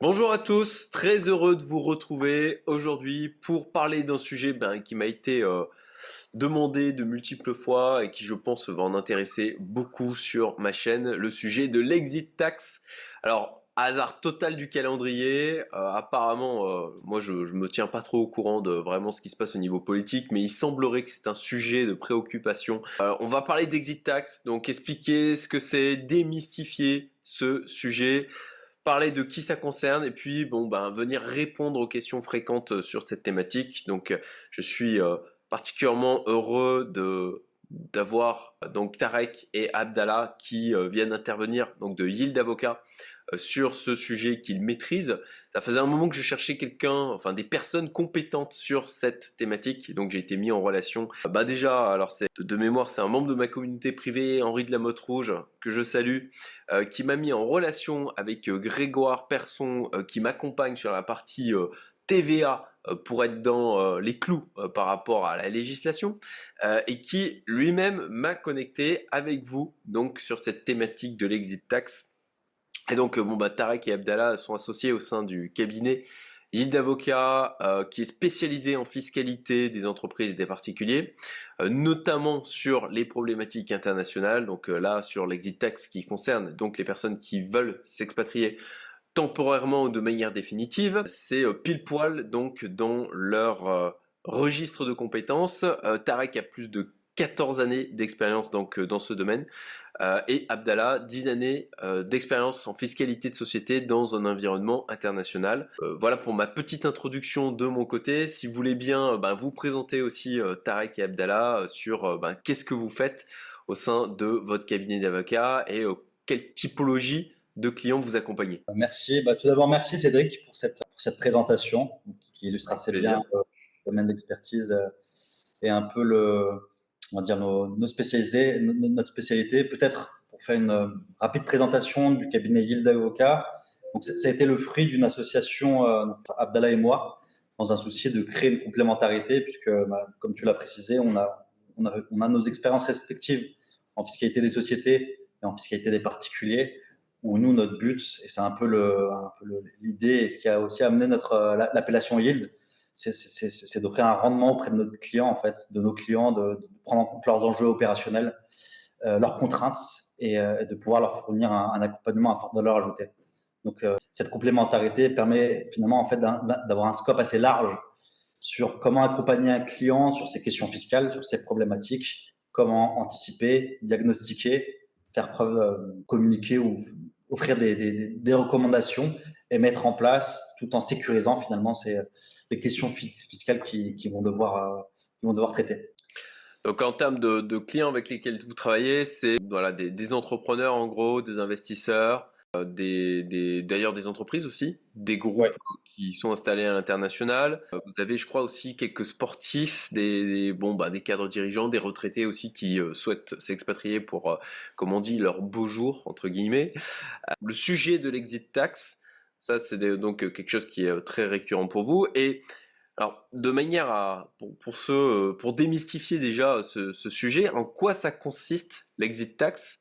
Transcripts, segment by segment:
Bonjour à tous, très heureux de vous retrouver aujourd'hui pour parler d'un sujet qui m'a été demandé de multiples fois et qui je pense va en intéresser beaucoup sur ma chaîne, le sujet de l'exit tax. Alors, hasard total du calendrier, apparemment moi je me tiens pas trop au courant de vraiment ce qui se passe au niveau politique, mais il semblerait que c'est un sujet de préoccupation. On va parler d'exit tax, donc expliquer ce que c'est, démystifier ce sujet, parler de qui ça concerne et puis venir répondre aux questions fréquentes sur cette thématique. Donc je suis particulièrement heureux de d'avoir donc Tarek et Abdallah qui viennent intervenir donc de Yield Avocat sur ce sujet qu'ils maîtrisent. Ça faisait un moment que je cherchais des personnes compétentes sur cette thématique, donc j'ai été mis en relation. Déjà, alors c'est de mémoire, c'est un membre de ma communauté privée, Henri de la Motte Rouge, que je salue, qui m'a mis en relation avec Grégoire Persson, qui m'accompagne sur la partie TVA pour être dans les clous par rapport à la législation, et qui lui-même m'a connecté avec vous donc sur cette thématique de l'exit tax. Et donc, Tarek et Abdallah sont associés au sein du cabinet Yield d'Avocat, qui est spécialisé en fiscalité des entreprises et des particuliers, notamment sur les problématiques internationales. Donc là, sur l'exit tax qui concerne donc les personnes qui veulent s'expatrier temporairement ou de manière définitive. C'est pile poil donc dans leur registre de compétences. Tarek a plus de 14 années d'expérience donc dans ce domaine, et Abdallah 10 années d'expérience en fiscalité de société dans un environnement international. Voilà pour ma petite introduction de mon côté. Si vous voulez bien vous présenter aussi Tarek et Abdallah sur qu'est-ce que vous faites au sein de votre cabinet d'avocat et quelle typologie de clients vous accompagnez. Merci. Tout d'abord, merci Cédric pour cette présentation qui illustre Avec assez plaisir. bien le domaine d'expertise et un peu on va dire notre spécialité. Peut-être pour faire une rapide présentation du cabinet Yield Avocat. Donc, ça a été le fruit d'une association, Abdallah et moi, dans un souci de créer une complémentarité, puisque, comme tu l'as précisé, on a nos expériences respectives en fiscalité des sociétés et en fiscalité des particuliers, où nous, notre but, et c'est un peu l'idée, et ce qui a aussi amené l'appellation Yield, c'est d'offrir un rendement auprès de notre client, en fait, de nos clients, de prendre en compte leurs enjeux opérationnels, leurs contraintes, et de pouvoir leur fournir un accompagnement à forte valeur ajoutée. Donc, cette complémentarité permet finalement en fait d'avoir un scope assez large sur comment accompagner un client sur ses questions fiscales, sur ses problématiques, comment anticiper, diagnostiquer, faire preuve, communiquer ou offrir des recommandations et mettre en place tout en sécurisant finalement les questions fiscales qui vont devoir traiter. Donc en termes de clients avec lesquels vous travaillez, c'est des entrepreneurs en gros, des investisseurs, d'ailleurs des entreprises aussi, des Ouais. groupes qui sont installés à l'international. Vous avez, je crois aussi quelques sportifs, des cadres dirigeants, des retraités aussi qui souhaitent s'expatrier pour, comme on dit, leur beau jour entre guillemets. Le sujet de l'exit tax, ça c'est donc quelque chose qui est très récurrent pour vous. Et alors, de manière pour démystifier déjà ce sujet, en quoi ça consiste l'exit tax,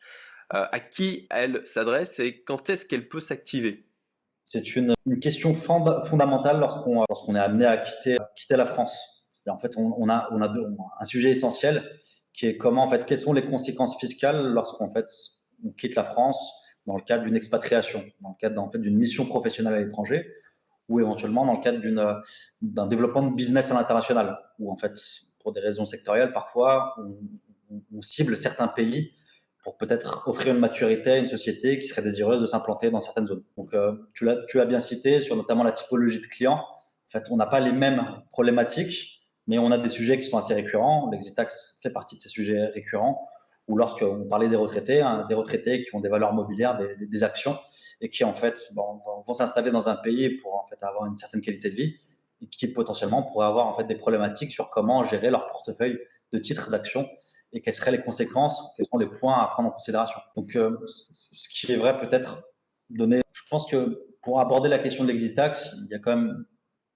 à qui elle s'adresse et quand est-ce qu'elle peut s'activer? C'est une question fondamentale lorsqu'on est amené à quitter la France. En fait, on a un sujet essentiel qui est comment, en fait, quelles sont les conséquences fiscales lorsqu'on fait, on quitte la France dans le cadre d'une expatriation, dans le cadre, en fait, d'une mission professionnelle à l'étranger, ou éventuellement dans le cadre d'un développement de business à l'international, où en fait, pour des raisons sectorielles, parfois, on cible certains pays pour peut-être offrir une maturité à une société qui serait désireuse de s'implanter dans certaines zones. Donc, tu l'as bien cité sur notamment la typologie de clients. En fait, on n'a pas les mêmes problématiques, mais on a des sujets qui sont assez récurrents. L'exit tax fait partie de ces sujets récurrents. Ou lorsqu'on parlait des retraités qui ont des valeurs mobilières, des actions, et qui en fait vont s'installer dans un pays pour en fait avoir une certaine qualité de vie, et qui potentiellement pourraient avoir en fait des problématiques sur comment gérer leur portefeuille de titres d'actions et quelles seraient les conséquences, quels sont les points à prendre en considération. Donc, ce qui est vrai peut-être donné, je pense que pour aborder la question de l'exit tax, il y a quand même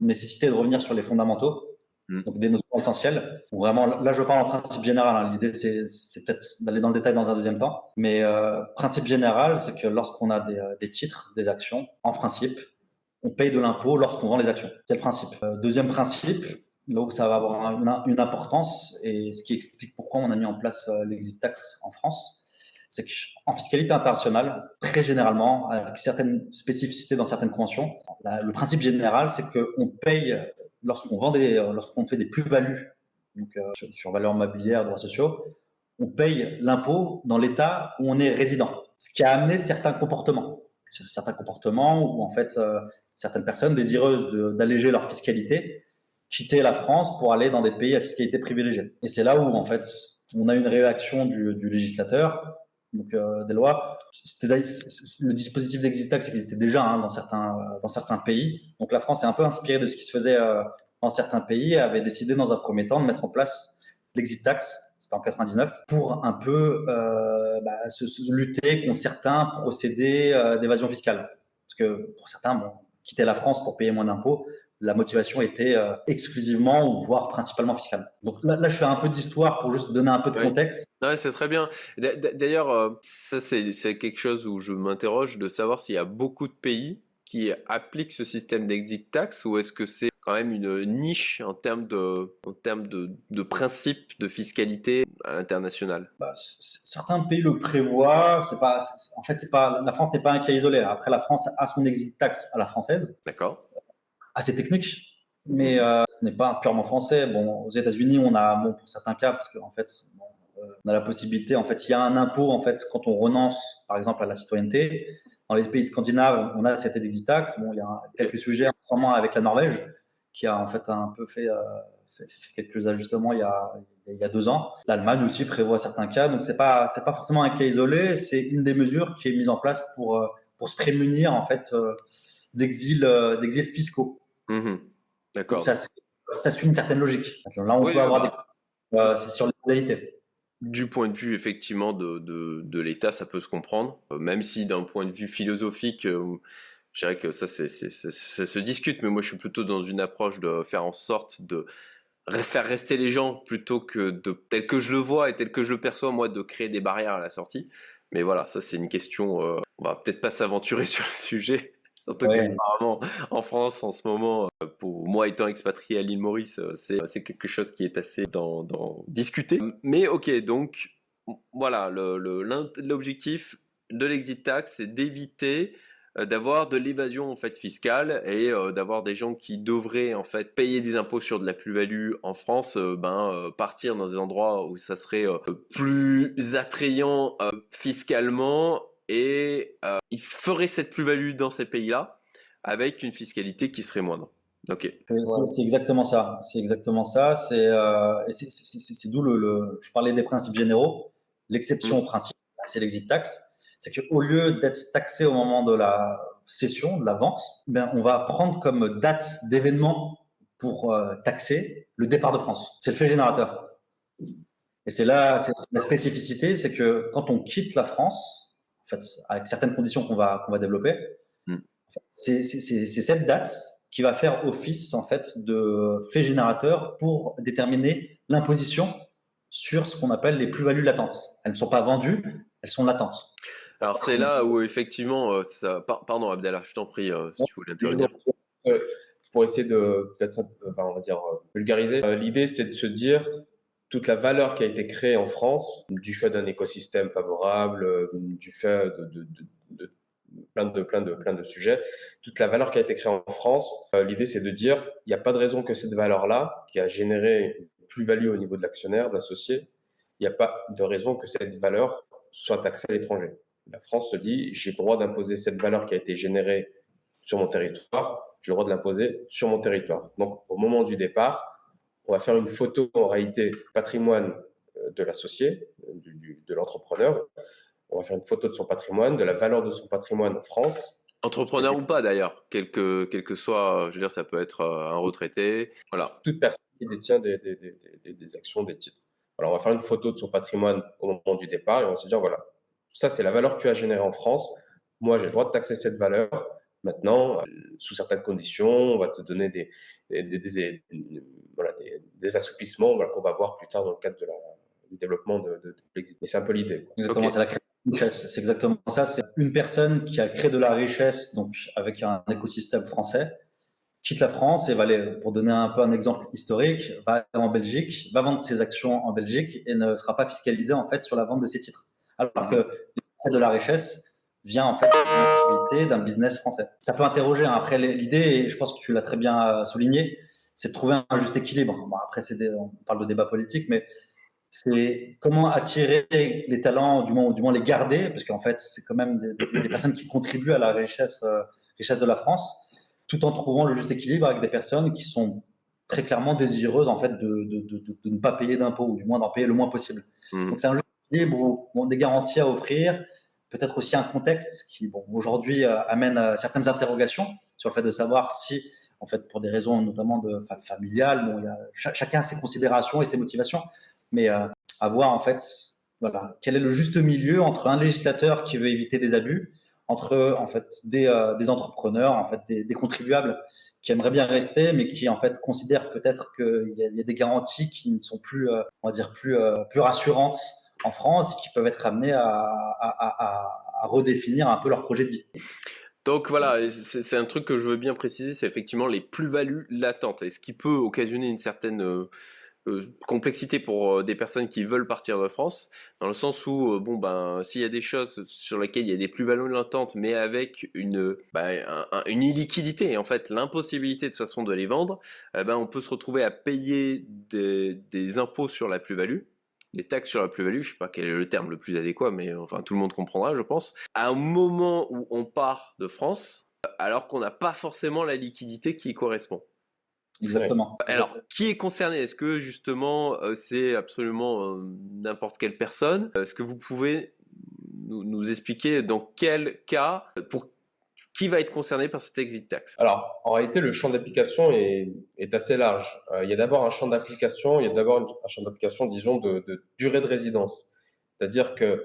une nécessité de revenir sur les fondamentaux, donc des notions essentielles. Vraiment, là, je parle en principe général. Hein. L'idée, c'est peut-être d'aller dans le détail dans un deuxième temps. Mais principe général, c'est que lorsqu'on a des titres, des actions, en principe, on paye de l'impôt lorsqu'on vend les actions. C'est le principe. Deuxième principe, là où ça va avoir une importance, et ce qui explique pourquoi on a mis en place l'exit tax en France, c'est qu'en fiscalité internationale, très généralement, avec certaines spécificités dans certaines conventions, le principe général, c'est qu'on paye lorsqu'on fait des plus-values, donc sur valeurs mobilières, droits sociaux, on paye l'impôt dans l'État où on est résident. Ce qui a amené certains comportements où en fait certaines personnes désireuses d'alléger leur fiscalité quittaient la France pour aller dans des pays à fiscalité privilégiée. Et c'est là où en fait on a une réaction du législateur, donc des lois. Le dispositif d'exit tax existait déjà dans certains pays. Donc la France est un peu inspirée de ce qui se faisait dans certains pays et avait décidé dans un premier temps de mettre en place l'exit tax, c'était en 99, pour un peu lutter contre certains procédés d'évasion fiscale. Parce que pour certains, bon, quitter la France pour payer moins d'impôts, la motivation était exclusivement ou voire principalement fiscale. Donc là, je fais un peu d'histoire pour juste donner un peu de contexte. Ouais, c'est très bien. D'ailleurs, ça c'est quelque chose où je m'interroge de savoir s'il y a beaucoup de pays qui appliquent ce système d'exit tax ou est-ce que c'est quand même une niche en termes de principe de fiscalité à l'international. Certains pays le prévoient. La France n'est pas un cas isolé. Après, la France a son exit tax à la française. D'accord. Assez technique, mais ce n'est pas purement français. Bon, aux États-Unis, on a, bon, pour certains cas, parce qu'en fait, on a la possibilité, en fait, il y a un impôt, en fait, quand on renonce, par exemple, à la citoyenneté. Dans les pays scandinaves, on a cette exit tax. Bon, il y a quelques sujets en ce moment avec la Norvège, qui a en fait un peu fait quelques ajustements il y a 2 ans. L'Allemagne aussi prévoit certains cas, donc c'est pas forcément un cas isolé. C'est une des mesures qui est mise en place pour se prémunir en fait d'exils fiscaux. Mmh. D'accord. Donc ça suit une certaine logique. Là, on peut avoir des c'est sur les modalités. Du point de vue effectivement de l'État, ça peut se comprendre, même si d'un point de vue philosophique, je dirais que ça se discute, mais moi je suis plutôt dans une approche de faire en sorte de faire rester les gens plutôt que tel que je le vois et tel que je le perçois moi, de créer des barrières à la sortie. Mais voilà, ça c'est une question, on va peut-être pas s'aventurer sur le sujet. Surtout qu'apparemment, en France, en ce moment, pour moi étant expatrié à l'île Maurice, c'est quelque chose qui est assez discuté. Mais ok, donc voilà, l'objectif de l'exit tax, c'est d'éviter d'avoir de l'évasion en fait fiscale et d'avoir des gens qui devraient en fait payer des impôts sur de la plus-value en France, partir dans des endroits où ça serait plus attrayant fiscalement et ils feraient cette plus-value dans ces pays-là avec une fiscalité qui serait moindre. Ok. C'est exactement ça. C'est exactement ça. C'est d'où je parlais des principes généraux. L'exception au principe, c'est l'exit tax. C'est qu'au lieu d'être taxé au moment de la cession, de la vente, ben, on va prendre comme date d'événement pour taxer le départ de France. C'est le fait générateur. Et c'est là, c'est la spécificité, c'est que quand on quitte la France, en fait, avec certaines conditions qu'on va développer, c'est cette date qui va faire office en fait de fait générateur pour déterminer l'imposition sur ce qu'on appelle les plus-values latentes. Elles ne sont pas vendues, elles sont latentes. Alors c'est là où effectivement, pardon Abdallah, je t'en prie, si tu voulais intervenir. Pour essayer de peut-être on va dire vulgariser, l'idée c'est de se dire toute la valeur qui a été créée en France du fait d'un écosystème favorable, du fait de plein de sujets, toute la valeur qui a été créée en France, l'idée c'est de dire il n'y a pas de raison que cette valeur-là, qui a généré une plus-value au niveau de l'actionnaire, de l'associé, il n'y a pas de raison que cette valeur soit taxée à l'étranger. La France se dit j'ai le droit d'imposer cette valeur qui a été générée sur mon territoire, j'ai le droit de l'imposer sur mon territoire. Donc au moment du départ, on va faire une photo en réalité patrimoine de l'associé, de l'entrepreneur. On va faire une photo de son patrimoine, de la valeur de son patrimoine en France. Entrepreneur ou pas d'ailleurs, quel que soit, je veux dire, ça peut être un retraité, voilà. Toute personne qui détient des actions, des titres. Alors on va faire une photo de son patrimoine au moment du départ et on va se dire voilà, ça c'est la valeur que tu as générée en France. Moi j'ai le droit de taxer cette valeur. Maintenant, sous certaines conditions, on va te donner des assouplissements qu'on va voir plus tard dans le cadre du développement de l'exit. Et c'est un peu l'idée, quoi. Exactement, Ok. c'est la création de richesse. C'est exactement ça. C'est une personne qui a créé de la richesse, donc avec un écosystème français, quitte la France et va aller, pour donner un peu un exemple historique, va aller en Belgique, va vendre ses actions en Belgique et ne sera pas fiscalisé en fait sur la vente de ses titres. Alors que de la richesse vient en fait d'une activité, d'un business français. Ça peut interroger. Hein. Après, l'idée, et je pense que tu l'as très bien souligné, c'est de trouver un juste équilibre. Bon, après, on parle de débat politique, mais c'est comment attirer les talents, ou du moins les garder, parce qu'en fait, c'est quand même des personnes qui contribuent à la richesse de la France, tout en trouvant le juste équilibre avec des personnes qui sont très clairement désireuses en fait de ne pas payer d'impôts, ou du moins d'en payer le moins possible. Mhm. Donc c'est un juste équilibre où bon, des garanties à offrir, peut-être aussi un contexte qui bon, aujourd'hui amène certaines interrogations sur le fait de savoir si, en fait, pour des raisons notamment familiales, bon, chacun a ses considérations et ses motivations, mais à voir en fait, voilà, quel est le juste milieu entre un législateur qui veut éviter des abus, entre en fait des entrepreneurs, en fait des contribuables qui aimeraient bien rester, mais qui en fait considèrent peut-être qu'il y a des garanties qui ne sont plus, on va dire plus rassurantes en France et qui peuvent être amenées à redéfinir un peu leur projet de vie. Donc voilà, c'est un truc que je veux bien préciser, c'est effectivement les plus-values latentes, et ce qui peut occasionner une certaine complexité pour des personnes qui veulent partir de France, dans le sens où, bon, ben, s'il y a des choses sur lesquelles il y a des plus-values latentes, mais avec une illiquidité, en fait, l'impossibilité de toute façon de les vendre, ben, on peut se retrouver à payer des impôts sur la plus-value, des taxes sur la plus-value, je sais pas quel est le terme le plus adéquat, mais enfin tout le monde comprendra, je pense, à un moment où on part de France, alors qu'on n'a pas forcément la liquidité qui y correspond. Ouais. Exactement. Alors, qui est concerné? Est-ce que justement c'est absolument n'importe quelle personne? Est-ce que vous pouvez nous expliquer dans quel cas, pour qui va être concerné par cette exit tax? Alors, en réalité, le champ d'application est assez large. Il y a d'abord un champ d'application, il y a d'abord un champ d'application, disons, de durée de résidence. C'est-à-dire que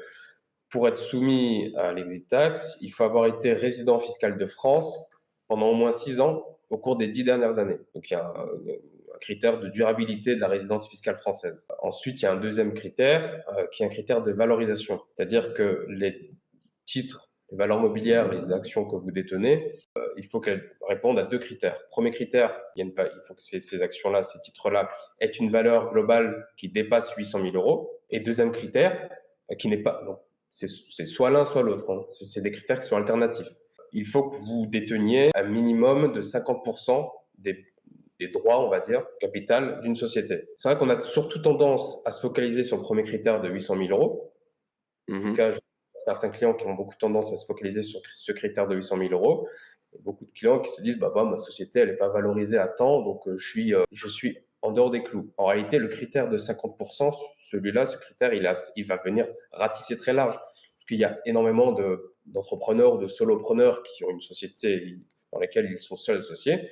pour être soumis à l'exit tax, il faut avoir été résident fiscal de France pendant au moins 6 ans au cours des 10 dernières années. Donc, il y a un critère de durabilité de la résidence fiscale française. Ensuite, il y a un deuxième critère qui est un critère de valorisation. C'est-à-dire que les titres, les valeurs mobilières, les actions que vous détenez, il faut qu'elles répondent à deux critères. Premier critère, il faut que ces actions-là, ces titres-là, aient une valeur globale qui dépasse 800 000 euros. Et deuxième critère, qui n'est pas, donc, c'est soit l'un, soit l'autre. Hein. C'est des critères qui sont alternatifs. Il faut que vous déteniez un minimum de 50% des droits, on va dire, capital d'une société. C'est vrai qu'on a surtout tendance à se focaliser sur le premier critère de 800 000 euros. En tout cas, certains clients qui ont beaucoup tendance à se focaliser sur ce critère de 800 000 euros. Et beaucoup de clients qui se disent, ma société, elle n'est pas valorisée à temps, donc je suis en dehors des clous. En réalité, le critère de 50%, celui-là, ce critère, il va venir ratisser très large. Parce qu'il y a énormément d'entrepreneurs, de solopreneurs qui ont une société dans laquelle ils sont seuls associés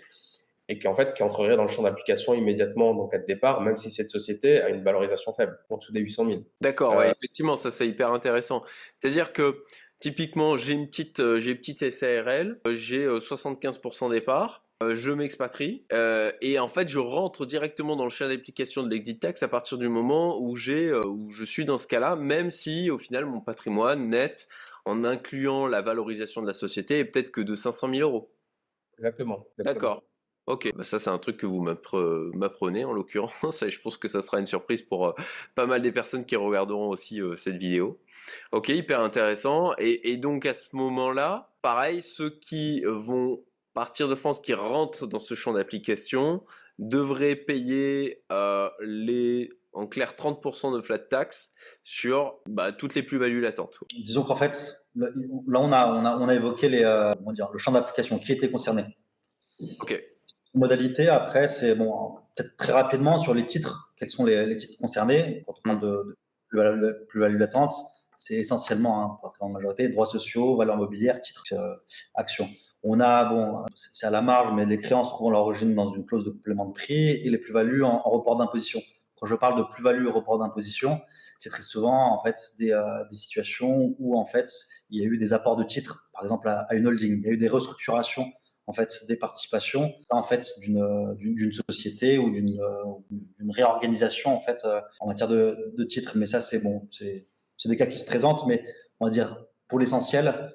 et qui entreraient dans le champ d'application immédiatement en cas de départ, même si cette société a une valorisation faible, en dessous des 800 000. D'accord, ouais, effectivement, ça c'est hyper intéressant. C'est-à-dire que typiquement, j'ai une petite SARL, j'ai 75% des parts, je m'expatrie et en fait, je rentre directement dans le champ d'application de l'exit tax à partir du moment où où je suis dans ce cas-là, même si au final mon patrimoine net, en incluant la valorisation de la société, est peut-être que de 500 000 euros. Exactement. D'accord. Ok, bah ça c'est un truc que vous m'apprenez en l'occurrence, et je pense que ça sera une surprise pour pas mal des personnes qui regarderont aussi cette vidéo. Ok, hyper intéressant. Et donc à ce moment-là, pareil, ceux qui vont partir de France, qui rentrent dans ce champ d'application, devraient payer en clair 30% de flat tax sur toutes les plus-values latentes. Disons qu'en fait, là on a évoqué comment dire, le champ d'application qui était concerné. Ok. Modalité, après, c'est bon, peut-être très rapidement sur les titres. Quels sont les titres concernés? Quand on parle de plus-value latente, c'est essentiellement, en majorité, droits sociaux, valeurs mobilières, titres, actions. On a, bon, c'est à la marge, mais les créances trouvent leur origine dans une clause de complément de prix et les plus-values en report d'imposition. Quand je parle de plus-value et report d'imposition, c'est très souvent, en fait, des situations où, en fait, il y a eu des apports de titres, par exemple, à une holding. Il y a eu des restructurations en fait des participations, en fait d'une société ou d'une réorganisation en fait en matière de titres. Mais ça c'est bon, c'est des cas qui se présentent, mais on va dire pour l'essentiel,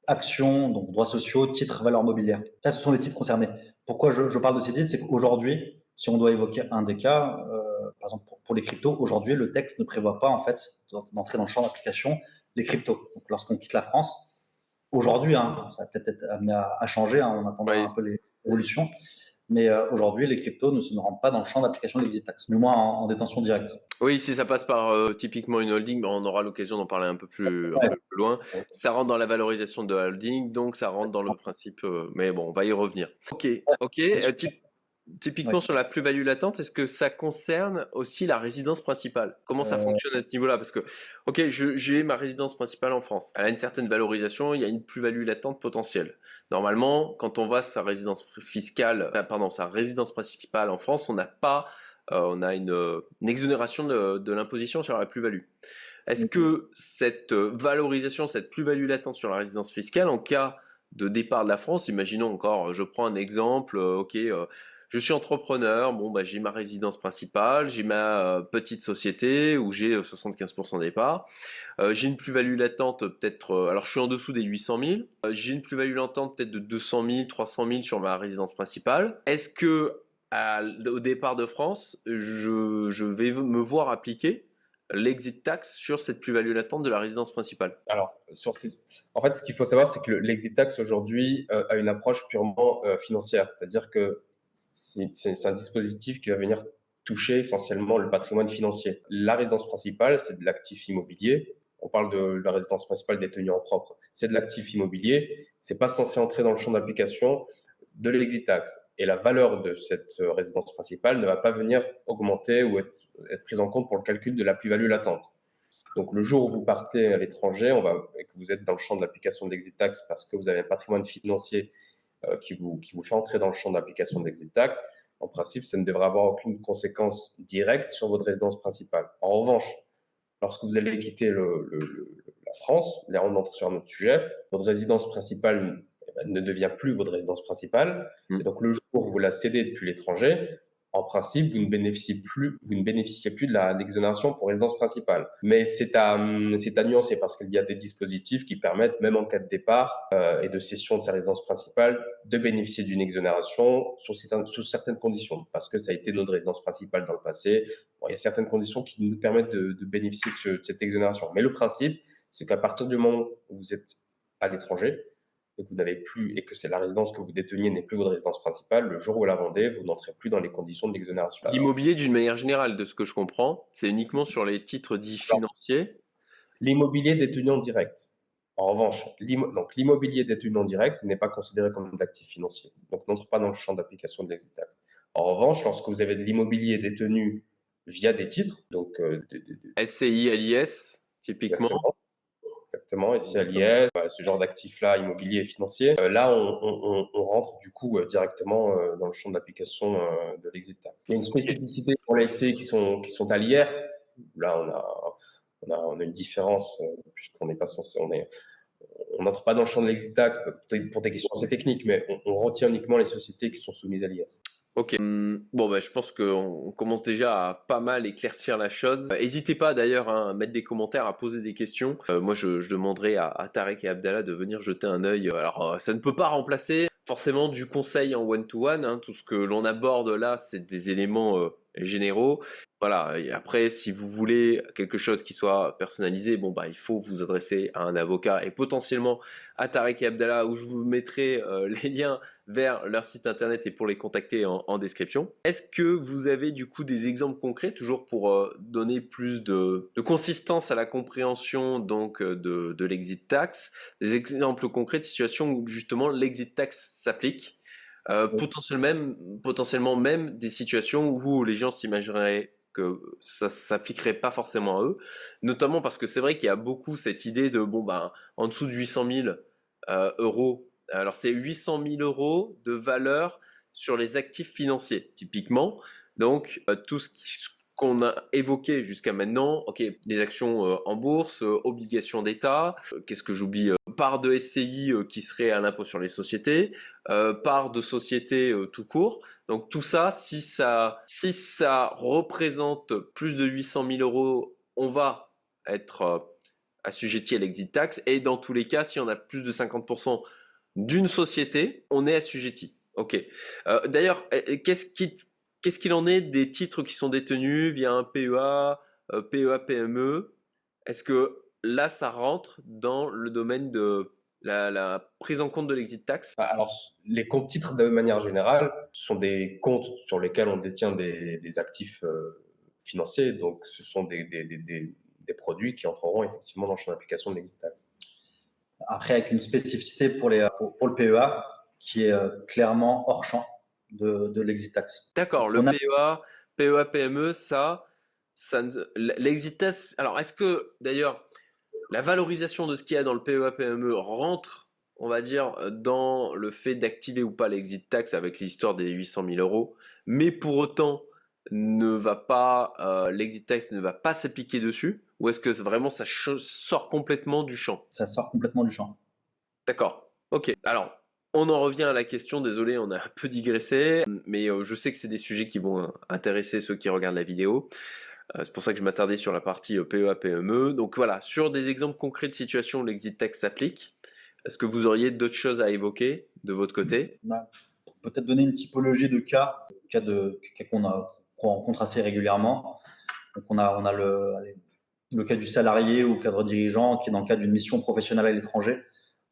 actions, donc droits sociaux, titres, valeurs mobilières. Ça, ce sont les titres concernés. Pourquoi je parle de ces titres, c'est qu'aujourd'hui, si on doit évoquer un des cas, par exemple pour les cryptos, aujourd'hui le texte ne prévoit pas en fait d'entrer dans le champ d'application les cryptos. Donc lorsqu'on quitte la France, aujourd'hui, hein, ça va peut-être être amené à changer, hein, en attendant Ouais. un peu les évolutions, mais aujourd'hui les cryptos ne rentrent pas dans le champ d'application de l'exit tax, du moins en détention directe. Oui, si ça passe par typiquement une holding, on aura l'occasion d'en parler un Ouais, peu plus loin. Ça rentre dans la valorisation de la holding, donc ça rentre dans le principe. Mais bon, on va y revenir. Ok, ok. Typiquement ouais. sur la plus-value latente, est-ce que ça concerne aussi la résidence principale? Comment ça fonctionne à ce niveau-là? Parce que, ok, j'ai ma résidence principale en France. Elle a une certaine valorisation, il y a une plus-value latente potentielle. Normalement, quand on va sa résidence fiscale, sa résidence principale en France, on n'a pas, on a une exonération de l'imposition sur la plus-value. Est-ce que cette valorisation, cette plus-value latente sur la résidence fiscale, en cas de départ de la France, imaginons encore, je prends un exemple, je suis entrepreneur, bon bah j'ai ma résidence principale, j'ai ma petite société où j'ai 75% des parts, j'ai une plus-value latente peut-être, alors je suis en dessous des 800 000, j'ai une plus-value latente peut-être de 200 000, 300 000 sur ma résidence principale. Est-ce que au départ de France, je vais me voir appliquer l'exit tax sur cette plus-value latente de la résidence principale? Alors, en fait, ce qu'il faut savoir, c'est que l'exit tax aujourd'hui a une approche purement financière, c'est-à-dire que c'est un dispositif qui va venir toucher essentiellement le patrimoine financier. La résidence principale, c'est de l'actif immobilier. On parle de la résidence principale détenue en propre. C'est de l'actif immobilier. C'est pas censé entrer dans le champ d'application de l'exit tax. Et la valeur de cette résidence principale ne va pas venir augmenter ou être prise en compte pour le calcul de la plus-value latente. Donc, le jour où vous partez à l'étranger, et que vous êtes dans le champ de l'application de l'exit tax parce que vous avez un patrimoine financier qui vous fait entrer dans le champ d'application de l'exit tax, en principe, ça ne devrait avoir aucune conséquence directe sur votre résidence principale. En revanche, lorsque vous allez quitter la France, là on entre sur un autre sujet, votre résidence principale ne devient plus votre résidence principale. Et donc, le jour où vous la cédez depuis l'étranger, en principe, vous ne bénéficiez plus de l'exonération pour résidence principale. Mais c'est à nuancer parce qu'il y a des dispositifs qui permettent, même en cas de départ et de cession de sa résidence principale, de bénéficier d'une exonération sous certaines conditions, parce que ça a été notre résidence principale dans le passé. Bon, il y a certaines conditions qui nous permettent de bénéficier de cette exonération. Mais le principe, c'est qu'à partir du moment où vous êtes à l'étranger, et que vous n'avez plus, et que c'est la résidence que vous déteniez n'est plus votre résidence principale, le jour où vous la vendez, vous n'entrez plus dans les conditions de l'exonération. L'immobilier, d'une manière générale, de ce que je comprends, c'est uniquement sur les titres dits financiers. L'immobilier détenu en direct. En revanche, l'immobilier détenu en direct n'est pas considéré comme un actif financier, donc n'entre pas dans le champ d'application de l'exit tax. En revanche, lorsque vous avez de l'immobilier détenu via des titres, donc SCI, LIS, typiquement. Exactement, SCI, ce genre d'actifs-là, immobilier et financier. Là, on rentre du coup directement dans le champ d'application de l'exit tax. Il y a une spécificité pour les SCI qui sont à l'IR. Là, on a une différence puisqu'on n'est pas censé, on n'entre pas dans le champ de l'exit tax pour des questions assez techniques, mais on retient uniquement les sociétés qui sont soumises à l'IS. Ok. Bon, bah, je pense qu'on commence déjà à pas mal éclaircir la chose. N'hésitez pas d'ailleurs à mettre des commentaires, à poser des questions. Moi, je demanderai à Tarek et Abdallah de venir jeter un œil. Alors, ça ne peut pas remplacer forcément du conseil en one-to-one. Hein. Tout ce que l'on aborde là, c'est des éléments généraux. Voilà. Et après, si vous voulez quelque chose qui soit personnalisé, bon bah il faut vous adresser à un avocat et potentiellement à Tarek et Abdallah, où je vous mettrai les liens vers leur site internet et pour les contacter en description. Est-ce que vous avez du coup des exemples concrets, toujours pour donner plus de consistance à la compréhension donc de l'exit tax, des exemples concrets de situations où justement l'exit tax s'applique, potentiellement même des situations où les gens s'imagineraient que ça s'appliquerait pas forcément à eux, notamment parce que c'est vrai qu'il y a beaucoup cette idée de bon ben en dessous de 800 000 euros. Alors c'est 800 000 euros de valeur sur les actifs financiers, typiquement. Donc tout ce qu'on a évoquées jusqu'à maintenant. Ok, les actions en bourse, obligations d'État, qu'est-ce que j'oublie, part de SCI qui serait à l'impôt sur les sociétés, part de société tout court. Donc tout ça, si ça représente plus de 800 000 euros, on va être assujetti à l'exit tax. Et dans tous les cas, si on a plus de 50% d'une société, on est assujetti. Ok. D'ailleurs, qu'est-ce qu'il en est des titres qui sont détenus via un PEA, PEA, PME? Est-ce que là, ça rentre dans le domaine de la prise en compte de l'exit tax? Alors, les comptes titres, de manière générale, sont des comptes sur lesquels on détient des actifs financiers. Donc, ce sont des produits qui entreront effectivement dans le champ d'application de l'exit tax. Après, avec une spécificité pour le PEA qui est clairement hors champ de l'exit tax. D'accord, le PEA, PEA, PME, l'exit tax. Alors, est-ce que d'ailleurs la valorisation de ce qu'il y a dans le PEA, PME rentre, on va dire, dans le fait d'activer ou pas l'exit tax avec l'histoire des 800 000 euros, mais pour autant, l'exit tax ne va pas s'appliquer dessus, ou est-ce que vraiment ça sort complètement du champ? Ça sort complètement du champ. D'accord. Ok. Alors, on en revient à la question. Désolé, on a un peu digressé, mais je sais que c'est des sujets qui vont intéresser ceux qui regardent la vidéo. C'est pour ça que je m'attardais sur la partie PEA, PME. Donc voilà, sur des exemples concrets de situations où l'exit tax s'applique, est-ce que vous auriez d'autres choses à évoquer de votre côté? Pour peut-être donner une typologie de cas qu'on rencontre assez régulièrement. Donc on a le cas du salarié ou cadre dirigeant qui est dans le cadre d'une mission professionnelle à l'étranger,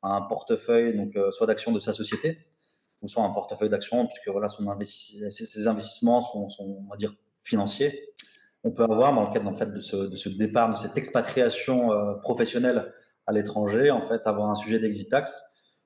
a un portefeuille donc soit d'actions de sa société ou soit un portefeuille d'actions puisque voilà ses investissements sont on va dire financiers. On peut avoir dans le cadre en fait de ce départ, de cette expatriation professionnelle à l'étranger, en fait avoir un sujet d'exit tax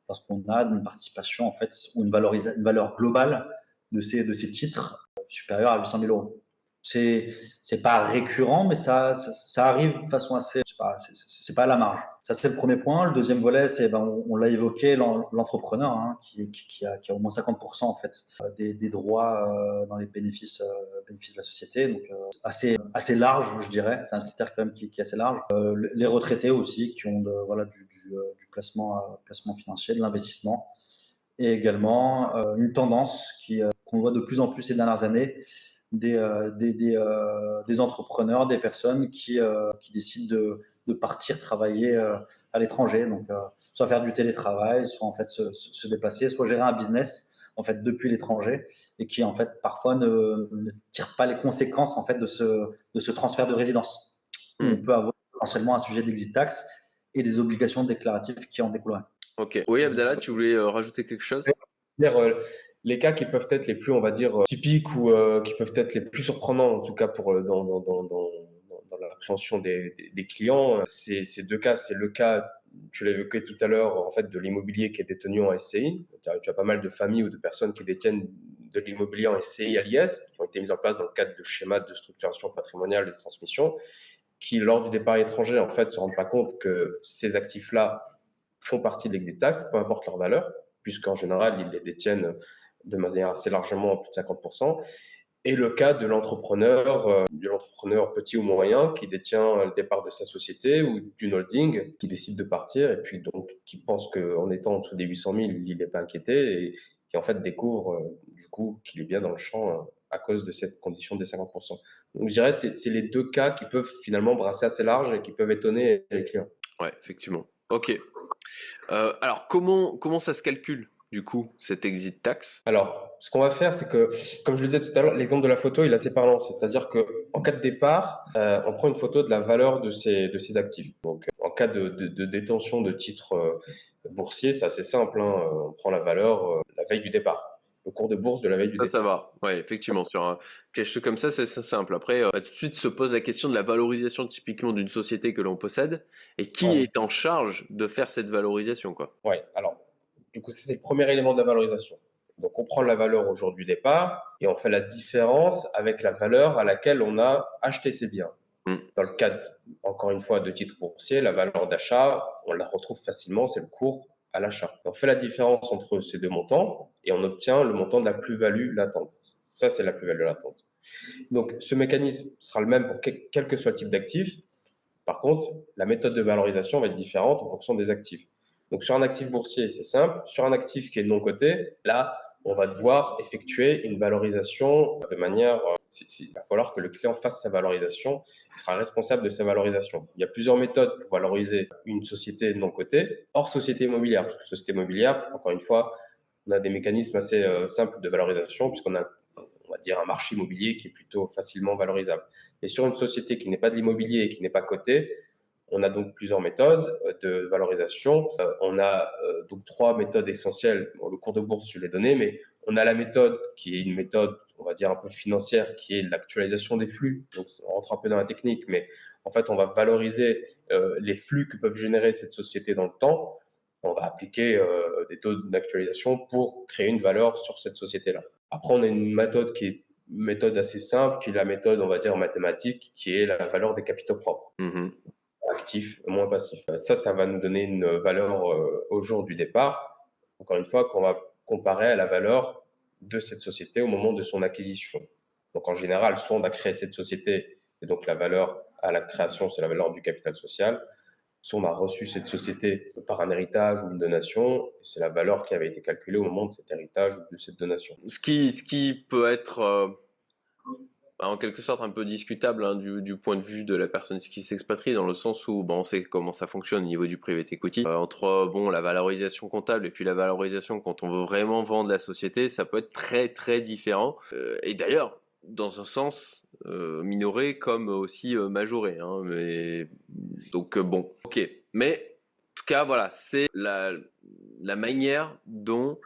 parce qu'on a une participation en fait ou une valeur globale de ces titres supérieure à 800 000 euros. C'est pas récurrent, mais ça arrive de façon assez, je sais pas, c'est pas à la marge. Ça, c'est le premier point. Le deuxième volet, c'est, on l'a évoqué, l'entrepreneur, hein, qui a au moins 50% en fait des droits dans les bénéfices de la société. Donc, assez large, je dirais. C'est un critère quand même qui est assez large. Les retraités aussi, qui ont du placement financier, de l'investissement. Et également une tendance qu'on voit de plus en plus ces dernières années, des entrepreneurs, des personnes qui décident de partir travailler à l'étranger, donc soit faire du télétravail, soit en fait se déplacer, soit gérer un business en fait depuis l'étranger et qui en fait parfois ne tirent pas les conséquences en fait de ce transfert de résidence. On peut avoir potentiellement un sujet d'exit tax et des obligations déclaratives qui en découleraient. Ok. Oui, Abdallah, tu voulais rajouter quelque chose? Les cas qui peuvent être les plus, on va dire, typiques ou qui peuvent être les plus surprenants, en tout cas dans l'appréhension des clients, ces deux cas. C'est le cas, tu l'as évoqué tout à l'heure, en fait, de l'immobilier qui est détenu en SCI. Tu as pas mal de familles ou de personnes qui détiennent de l'immobilier en SCI à l'IS, qui ont été mises en place dans le cadre de schémas de structuration patrimoniale et de transmission, qui, lors du départ à l'étranger, en fait, se rendent pas compte que ces actifs-là font partie de l'exit tax, peu importe leur valeur, puisqu'en général, ils les détiennent de manière assez largement, plus de 50%. Et le cas de l'entrepreneur petit ou moyen qui détient le départ de sa société ou d'une holding, qui décide de partir et puis donc qui pense qu'en étant en dessous des 800 000, il n'est pas inquiété et qui en fait découvre du coup qu'il est bien dans le champ à cause de cette condition des 50%. Donc je dirais que c'est les deux cas qui peuvent finalement brasser assez large et qui peuvent étonner les clients. Ouais, effectivement. Ok. Alors, comment ça se calcule, du coup, cet exit tax? Alors, ce qu'on va faire, c'est que, comme je le disais tout à l'heure, l'exemple de la photo, il est assez parlant. C'est-à-dire qu'en cas de départ, on prend une photo de la valeur de ces actifs. Donc, en cas de détention de titres boursiers, c'est assez simple, hein. On prend la valeur la veille du départ, le cours de bourse de la veille du départ. Ça va. Ouais, effectivement. Sur quelque chose comme ça, c'est simple. Après, tout de suite se pose la question de la valorisation typiquement d'une société que l'on possède et qui est en charge de faire cette valorisation, quoi. Ouais, alors, du coup, c'est le premier élément de la valorisation. Donc, on prend la valeur au jour du départ et on fait la différence avec la valeur à laquelle on a acheté ces biens. Dans le cadre, encore une fois, de titres boursiers, la valeur d'achat, on la retrouve facilement, c'est le cours à l'achat. On fait la différence entre ces deux montants et on obtient le montant de la plus-value latente. Ça, c'est la plus-value latente. Donc, ce mécanisme sera le même pour quel que soit le type d'actif. Par contre, la méthode de valorisation va être différente en fonction des actifs. Donc, sur un actif boursier, c'est simple. Sur un actif qui est non coté, là, on va devoir effectuer une valorisation de manière... il va falloir que le client fasse sa valorisation, il sera responsable de sa valorisation. Il y a plusieurs méthodes pour valoriser une société non cotée, hors société immobilière, parce que société immobilière, encore une fois, on a des mécanismes assez simples de valorisation, puisqu'on a, on va dire, un marché immobilier qui est plutôt facilement valorisable. Et sur une société qui n'est pas de l'immobilier et qui n'est pas cotée, on a donc plusieurs méthodes de valorisation. On a donc 3 méthodes essentielles. Bon, le cours de bourse, je l'ai donné, mais on a la méthode qui est une méthode, on va dire, un peu financière, qui est l'actualisation des flux. Donc, on rentre un peu dans la technique, mais en fait, on va valoriser les flux que peuvent générer cette société dans le temps. On va appliquer des taux d'actualisation pour créer une valeur sur cette société-là. Après, on a une méthode qui est une méthode assez simple, qui est la méthode, on va dire, mathématique, qui est la valeur des capitaux propres. Actif, moins passif. Ça va nous donner une valeur au jour du départ, encore une fois, qu'on va comparer à la valeur de cette société au moment de son acquisition. Donc en général, soit on a créé cette société, et donc la valeur à la création, c'est la valeur du capital social, soit on a reçu cette société par un héritage ou une donation, et c'est la valeur qui avait été calculée au moment de cet héritage ou de cette donation. Ce qui peut être en quelque sorte un peu discutable hein, du point de vue de la personne qui s'expatrie, dans le sens où on sait comment ça fonctionne au niveau du private equity. Entre la valorisation comptable et puis la valorisation quand on veut vraiment vendre la société, ça peut être très très différent. Et d'ailleurs, dans un sens minoré comme aussi majoré. Hein, mais donc ok. Mais en tout cas, voilà, c'est la manière dont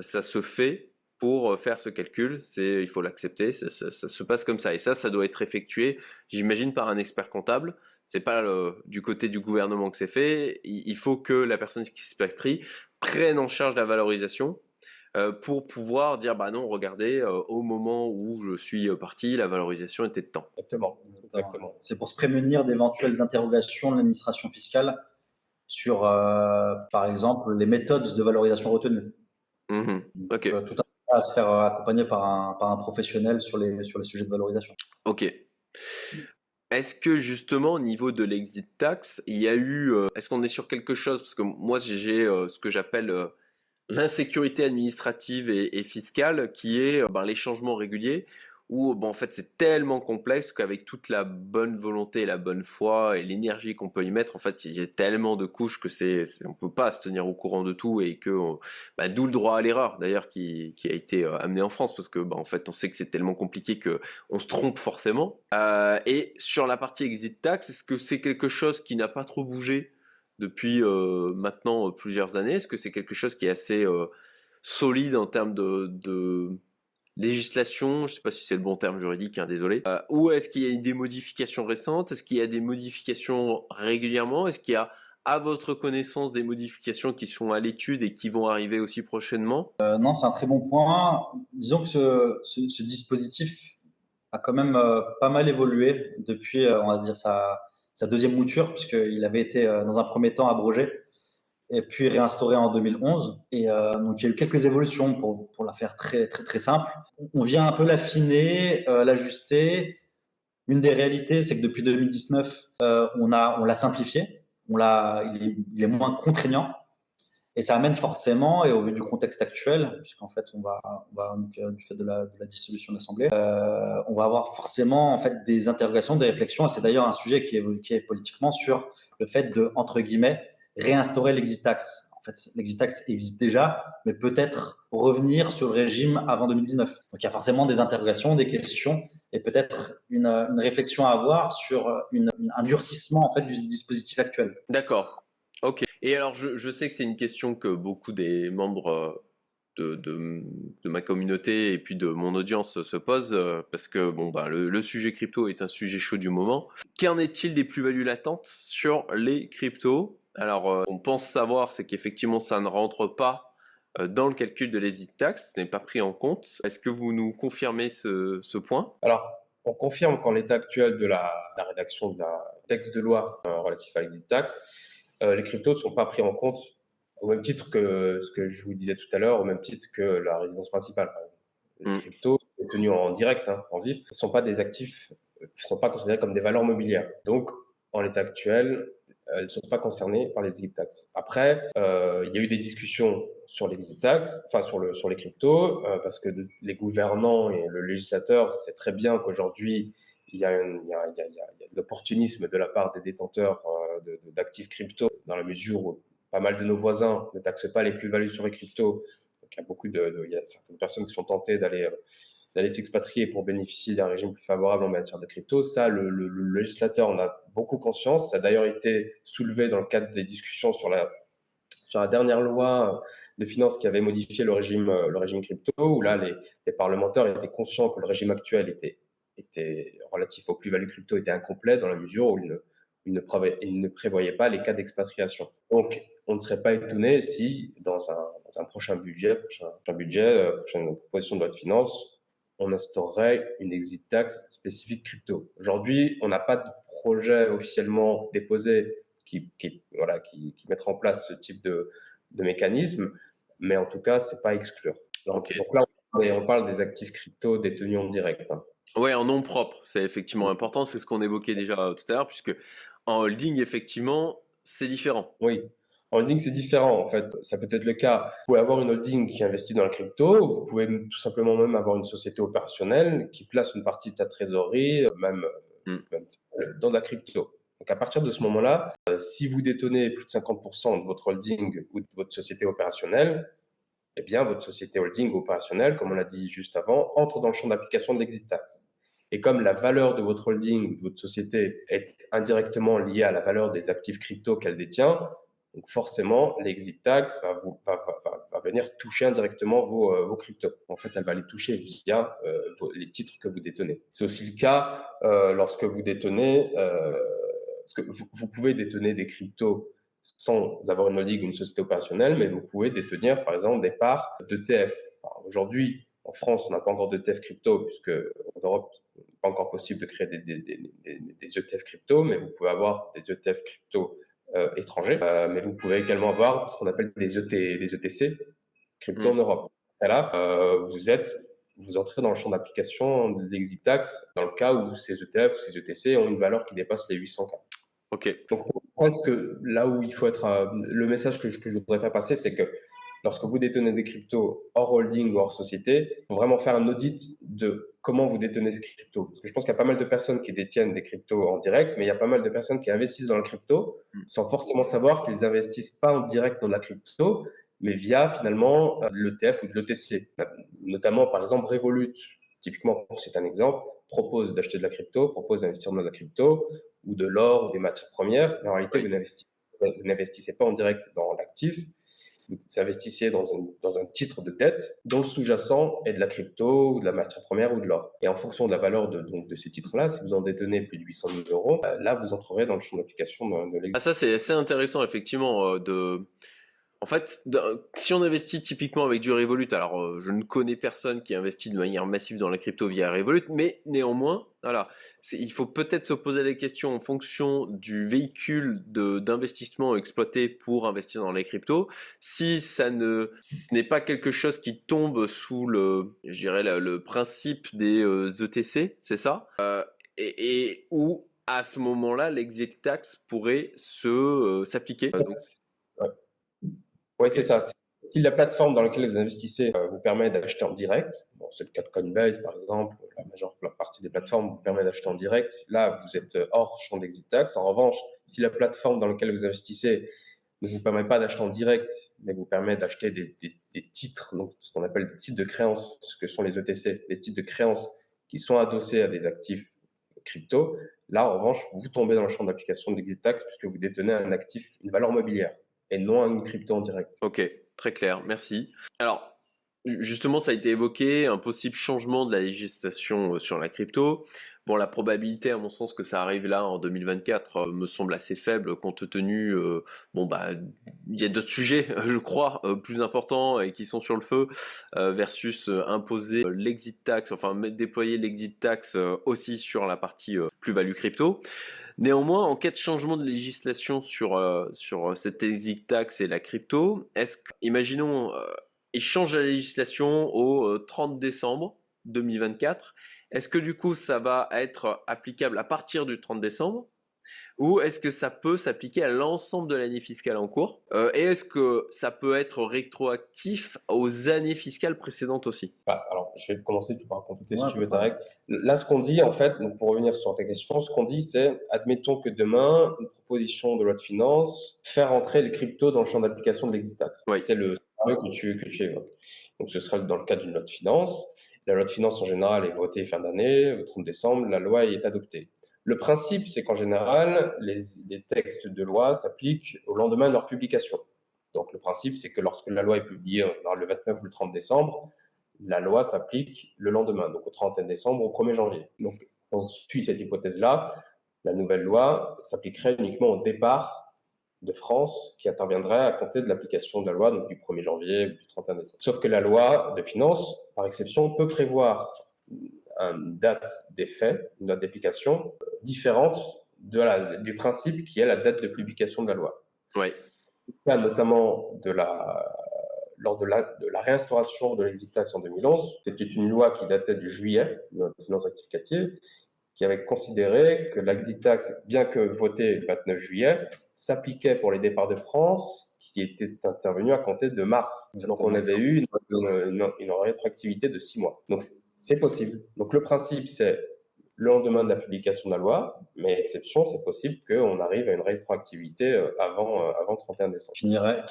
ça se fait pour faire ce calcul, il faut l'accepter, ça se passe comme ça. Et ça doit être effectué, j'imagine, par un expert comptable. C'est pas du côté du gouvernement que c'est fait. Il faut que la personne qui s'expatrie prenne en charge la valorisation pour pouvoir dire, bah non, regardez, au moment où je suis parti, la valorisation était de temps. Exactement. C'est pour se prémunir d'éventuelles interrogations de l'administration fiscale sur, par exemple, les méthodes de valorisation retenues. Ok. Tout à se faire accompagner par un professionnel sur les sujets de valorisation. Ok. Est-ce que justement au niveau de l'exit tax, il y a eu, est-ce qu'on est sur quelque chose, parce que moi j'ai ce que j'appelle l'insécurité administrative et fiscale, qui est les changements réguliers, où en fait c'est tellement complexe qu'avec toute la bonne volonté et la bonne foi et l'énergie qu'on peut y mettre, en fait il y a tellement de couches que on peut pas se tenir au courant de tout, et que d'où le droit à l'erreur d'ailleurs qui a été amené en France, parce que en fait on sait que c'est tellement compliqué que on se trompe forcément. Et sur la partie exit tax, est-ce que c'est quelque chose qui n'a pas trop bougé depuis maintenant plusieurs années? Est-ce que c'est quelque chose qui est assez solide en termes de législation? Je ne sais pas si c'est le bon terme juridique, hein, désolé. Ou est-ce qu'il y a eu des modifications récentes? Est-ce qu'il y a des modifications régulièrement? Est-ce qu'il y a, à votre connaissance, des modifications qui sont à l'étude et qui vont arriver aussi prochainement? Non, c'est un très bon point. Disons que ce dispositif a quand même pas mal évolué depuis, on va dire, sa deuxième mouture, puisqu'il avait été dans un premier temps abrogé et puis réinstauré en 2011. Et donc, il y a eu quelques évolutions pour la faire très, très, très simple. On vient un peu l'affiner, l'ajuster. Une des réalités, c'est que depuis 2019, on l'a simplifié. Il est moins contraignant. Et ça amène forcément, et au vu du contexte actuel, puisqu'en fait, donc, du fait de la dissolution de l'Assemblée, on va avoir forcément en fait des interrogations, des réflexions. Et c'est d'ailleurs un sujet qui est évoqué politiquement sur le fait de, entre guillemets, réinstaurer l'exit tax. En fait, l'exit tax existe déjà, mais peut-être revenir sur le régime avant 2019. Donc il y a forcément des interrogations, des questions, et peut-être une réflexion à avoir sur un durcissement en fait du dispositif actuel. D'accord. Ok. Et alors, je sais que c'est une question que beaucoup des membres de ma communauté et puis de mon audience se posent, parce que le sujet crypto est un sujet chaud du moment. Qu'en est-il des plus-values latentes sur les cryptos? Alors, on pense savoir, c'est qu'effectivement, ça ne rentre pas dans le calcul de l'exit tax, ce n'est pas pris en compte. Est-ce que vous nous confirmez ce point? Alors, on confirme qu'en l'état actuel de la rédaction de la texte de loi relatif à l'exit tax, les cryptos ne sont pas pris en compte au même titre que ce que je vous disais tout à l'heure, au même titre que la résidence principale, par exemple. Les Mm. cryptos détenus en direct, hein, en vif, ne sont pas des actifs, ne sont pas considérés comme des valeurs mobilières. Donc, en l'état actuel, elles ne sont pas concernées par les exit tax. Après, il y a eu des discussions sur l'exit tax, enfin sur les cryptos, parce que les gouvernants et le législateur sait très bien qu'aujourd'hui, il y a de l'opportunisme de la part des détenteurs d'actifs crypto, dans la mesure où pas mal de nos voisins ne taxent pas les plus-values sur les cryptos. Donc, il y a certaines personnes qui sont tentées d'aller s'expatrier pour bénéficier d'un régime plus favorable en matière de crypto. Ça, le législateur en a beaucoup conscience. Ça a d'ailleurs été soulevé dans le cadre des discussions sur la dernière loi de finances qui avait modifié le régime crypto, où là, les parlementaires étaient conscients que le régime actuel était relatif aux plus-values crypto était incomplet dans la mesure où il ne prévoyait pas les cas d'expatriation. Donc, on ne serait pas étonné si, dans un prochain budget, prochaine proposition de loi de finances, on instaurerait une exit tax spécifique crypto. Aujourd'hui, on n'a pas de projet officiellement déposé qui mettra en place ce type de mécanisme, mais en tout cas, c'est pas à exclure. Donc là, on parle des actifs crypto détenus en direct. Hein. Ouais, en nom propre, c'est effectivement important, c'est ce qu'on évoquait déjà tout à l'heure, puisque en holding, effectivement, c'est différent. Oui. En holding, c'est différent, en fait. Ça peut être le cas. Vous pouvez avoir une holding qui investit dans la crypto. Vous pouvez tout simplement même avoir une société opérationnelle qui place une partie de sa trésorerie, même dans la crypto. Donc, à partir de ce moment-là, si vous détenez plus de 50% de votre holding ou de votre société opérationnelle, eh bien, votre société holding opérationnelle, comme on l'a dit juste avant, entre dans le champ d'application de l'exit tax. Et comme la valeur de votre holding ou de votre société est indirectement liée à la valeur des actifs crypto qu'elle détient, donc forcément, l'exit tax va venir toucher indirectement vos cryptos. En fait, elle va les toucher via les titres que vous détenez. C'est aussi le cas lorsque vous détenez, parce que vous pouvez détenir des cryptos sans avoir une holding ou une société opérationnelle, mais vous pouvez détenir, par exemple, des parts d'ETF. Aujourd'hui, en France, on n'a pas encore d'ETF crypto, puisque en Europe, il n'est pas encore possible de créer des ETF crypto, mais vous pouvez avoir des ETF crypto étrangers. Mais vous pouvez également avoir ce qu'on appelle des ETC crypto en Europe. Et là, vous entrez dans le champ d'application de l'exit tax dans le cas où ces ETF ou ces ETC ont une valeur qui dépasse les 800K. Ok. Donc, je pense que là où il faut être, le message que je voudrais faire passer, c'est que lorsque vous détenez des cryptos hors holding ou hors société, il faut vraiment faire un audit de comment vous détenez ces cryptos. Parce que je pense qu'il y a pas mal de personnes qui détiennent des cryptos en direct, mais il y a pas mal de personnes qui investissent dans la crypto sans forcément savoir qu'ils investissent pas en direct dans la crypto, mais via finalement l'ETF ou de l'ETC. Notamment, par exemple, Revolut, typiquement, c'est un exemple, propose d'acheter de la crypto, propose d'investir dans la crypto, ou de l'or ou des matières premières, mais en réalité, vous n'investissez pas en direct dans l'actif, vous investissez dans un titre de dette dont le sous-jacent est de la crypto ou de la matière première ou de l'or. Et en fonction de la valeur de ces titres-là, si vous en détenez plus de 800 000 euros, là, vous entrerez dans le champ d'application de l'exit. Ah, ça, c'est assez intéressant, effectivement, En fait, si on investit typiquement avec du Revolut, alors je ne connais personne qui investit de manière massive dans la crypto via Revolut, mais néanmoins, voilà, il faut peut-être se poser les questions en fonction du véhicule d'investissement exploité pour investir dans les cryptos. Si ce n'est pas quelque chose qui tombe sous je dirais le principe des ETC, c'est ça, et où à ce moment-là, l'exit tax pourrait s'appliquer. Oui, c'est ça. Si la plateforme dans laquelle vous investissez vous permet d'acheter en direct, bon, c'est le cas de Coinbase par exemple, la majeure partie des plateformes vous permet d'acheter en direct, là vous êtes hors champ d'exit tax. En revanche, si la plateforme dans laquelle vous investissez ne vous permet pas d'acheter en direct, mais vous permet d'acheter des titres, donc ce qu'on appelle des titres de créance, ce que sont les ETC, des titres de créance qui sont adossés à des actifs crypto, là en revanche, vous tombez dans le champ d'application de l'exit tax puisque vous détenez un actif, une valeur mobilière et non une crypto en direct. Ok, très clair, merci. Alors, justement, ça a été évoqué, un possible changement de la législation sur la crypto. Bon, la probabilité, à mon sens, que ça arrive là en 2024 me semble assez faible, compte tenu, il y a d'autres sujets, je crois, plus importants et qui sont sur le feu, versus imposer l'exit tax, enfin déployer l'exit tax aussi sur la partie plus-value crypto. Néanmoins, en cas de changement de législation sur cette exit tax et la crypto, imaginons il change la législation au 30 décembre 2024. Est-ce que du coup, ça va être applicable à partir du 30 décembre ou est-ce que ça peut s'appliquer à l'ensemble de l'année fiscale en cours et est-ce que ça peut être rétroactif aux années fiscales précédentes aussi? Alors, je vais commencer, tu pourras compléter si Ouais, tu veux ta règle. Là, ce qu'on dit, en fait, donc pour revenir sur ta question, ce qu'on dit, c'est, admettons que demain, une proposition de loi de finances fait rentrer les cryptos dans le champ d'application de l'exit tax. Oui. C'est le scénario que tu évoques. Donc, ce sera dans le cadre d'une loi de finances. La loi de finances, en général, est votée fin d'année, le 30 décembre, la loi est adoptée. Le principe, c'est qu'en général, les textes de loi s'appliquent au lendemain de leur publication. Donc, le principe, c'est que lorsque la loi est publiée le 29 ou le 30 décembre, la loi s'applique le lendemain, donc au 31 décembre, au 1er janvier. Donc, on suit cette hypothèse-là. La nouvelle loi s'appliquerait uniquement au départ de France, qui interviendrait à compter de l'application de la loi, donc du 1er janvier ou du 31 décembre. Sauf que la loi de finances, par exception, peut prévoir une date d'effet, une date d'application différente du principe qui est la date de publication de la loi. Oui. C'est le cas notamment lors de la réinstauration de l'exit tax en 2011. C'était une loi qui datait du juillet, de la finance rectificative, qui avait considéré que l'exit tax, bien que voté le 29 juillet, s'appliquait pour les départs de France qui étaient intervenus à compter de mars. Exactement. Donc on avait eu une rétroactivité de 6 mois. Donc c'est possible. Donc le principe, c'est le lendemain de la publication de la loi, mais exception, c'est possible qu'on arrive à une rétroactivité avant 31 décembre. Qui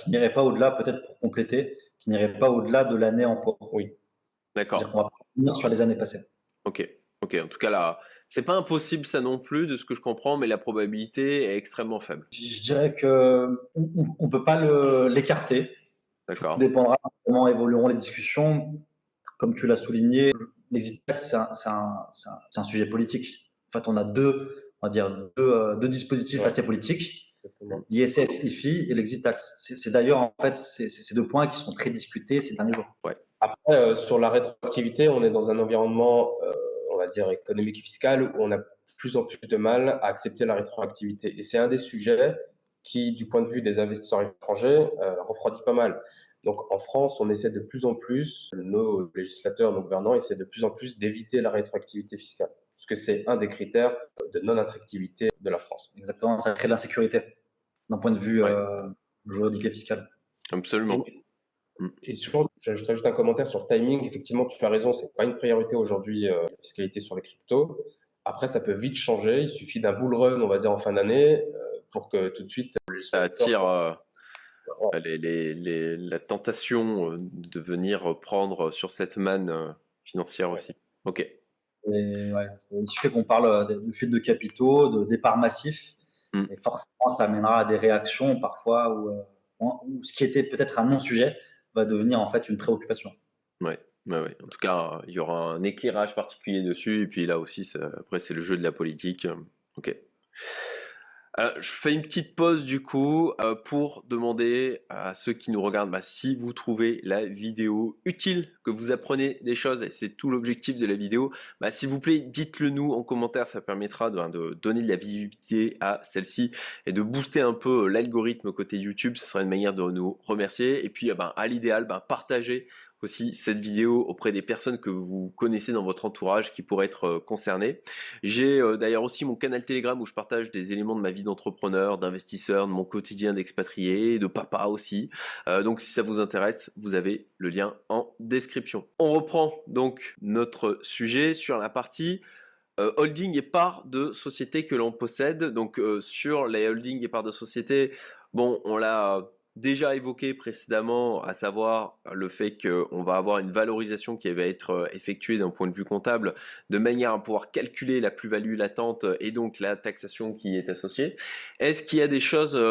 n'irait pas au-delà, peut-être pour compléter, qui n'irait pas au-delà de l'année en cours. Oui. D'accord. C'est-à-dire qu'on va pas revenir sur les années passées. Ok. En tout cas, là, c'est pas impossible ça non plus, de ce que je comprends, mais la probabilité est extrêmement faible. Je dirais que on peut pas l'écarter. D'accord. Tout dépendra de comment évolueront les discussions. Comme tu l'as souligné, l'exit tax, c'est un sujet politique. En fait, on a deux dispositifs Ouais. assez politiques. Exactement. L'ISF, IFI et l'exit tax. C'est d'ailleurs, en fait, ces deux points qui sont très discutés ces derniers jours. Ouais. Après, sur la rétroactivité, on est dans un environnement, on va dire, économique et fiscal où on a de plus en plus de mal à accepter la rétroactivité. Et c'est un des sujets qui, du point de vue des investisseurs étrangers, refroidit pas mal. Donc en France, on essaie de plus en plus, nos législateurs, nos gouvernants essaient de plus en plus d'éviter la rétroactivité fiscale, parce que c'est un des critères de non-attractivité de la France. Exactement, ça crée de l'insécurité d'un point de vue juridique et fiscal. Absolument. Et j'ajoute un commentaire sur le timing. Effectivement, tu as raison, c'est pas une priorité aujourd'hui, la fiscalité sur les cryptos. Après, ça peut vite changer. Il suffit d'un bull run, on va dire, en fin d'année, pour que tout de suite, ça attire la tentation de venir prendre sur cette manne financière aussi. Ok. Et ouais, il suffit qu'on parle de fuite de capitaux, de départ massif, et forcément, ça amènera à des réactions parfois où ce qui était peut-être un non-sujet va devenir en fait une préoccupation. Ouais. En tout cas, il y aura un éclairage particulier dessus, et puis là aussi, après, c'est le jeu de la politique. Ok. Je fais une petite pause du coup pour demander à ceux qui nous regardent si vous trouvez la vidéo utile, que vous apprenez des choses, et c'est tout l'objectif de la vidéo, s'il vous plaît dites-le nous en commentaire, ça permettra de donner de la visibilité à celle-ci et de booster un peu l'algorithme côté YouTube, ce sera une manière de nous remercier, et puis à l'idéal partagez aussi cette vidéo auprès des personnes que vous connaissez dans votre entourage qui pourraient être concernées. J'ai d'ailleurs aussi mon canal Telegram où je partage des éléments de ma vie d'entrepreneur, d'investisseur, de mon quotidien d'expatrié, de papa aussi. Donc si ça vous intéresse, vous avez le lien en description. On reprend donc notre sujet sur la partie holding et parts de société que l'on possède. Donc sur les holdings et parts de société, on l'a déjà évoqué précédemment, à savoir le fait qu'on va avoir une valorisation qui va être effectuée d'un point de vue comptable de manière à pouvoir calculer la plus-value latente et donc la taxation qui est associée. Est-ce qu'il y a des choses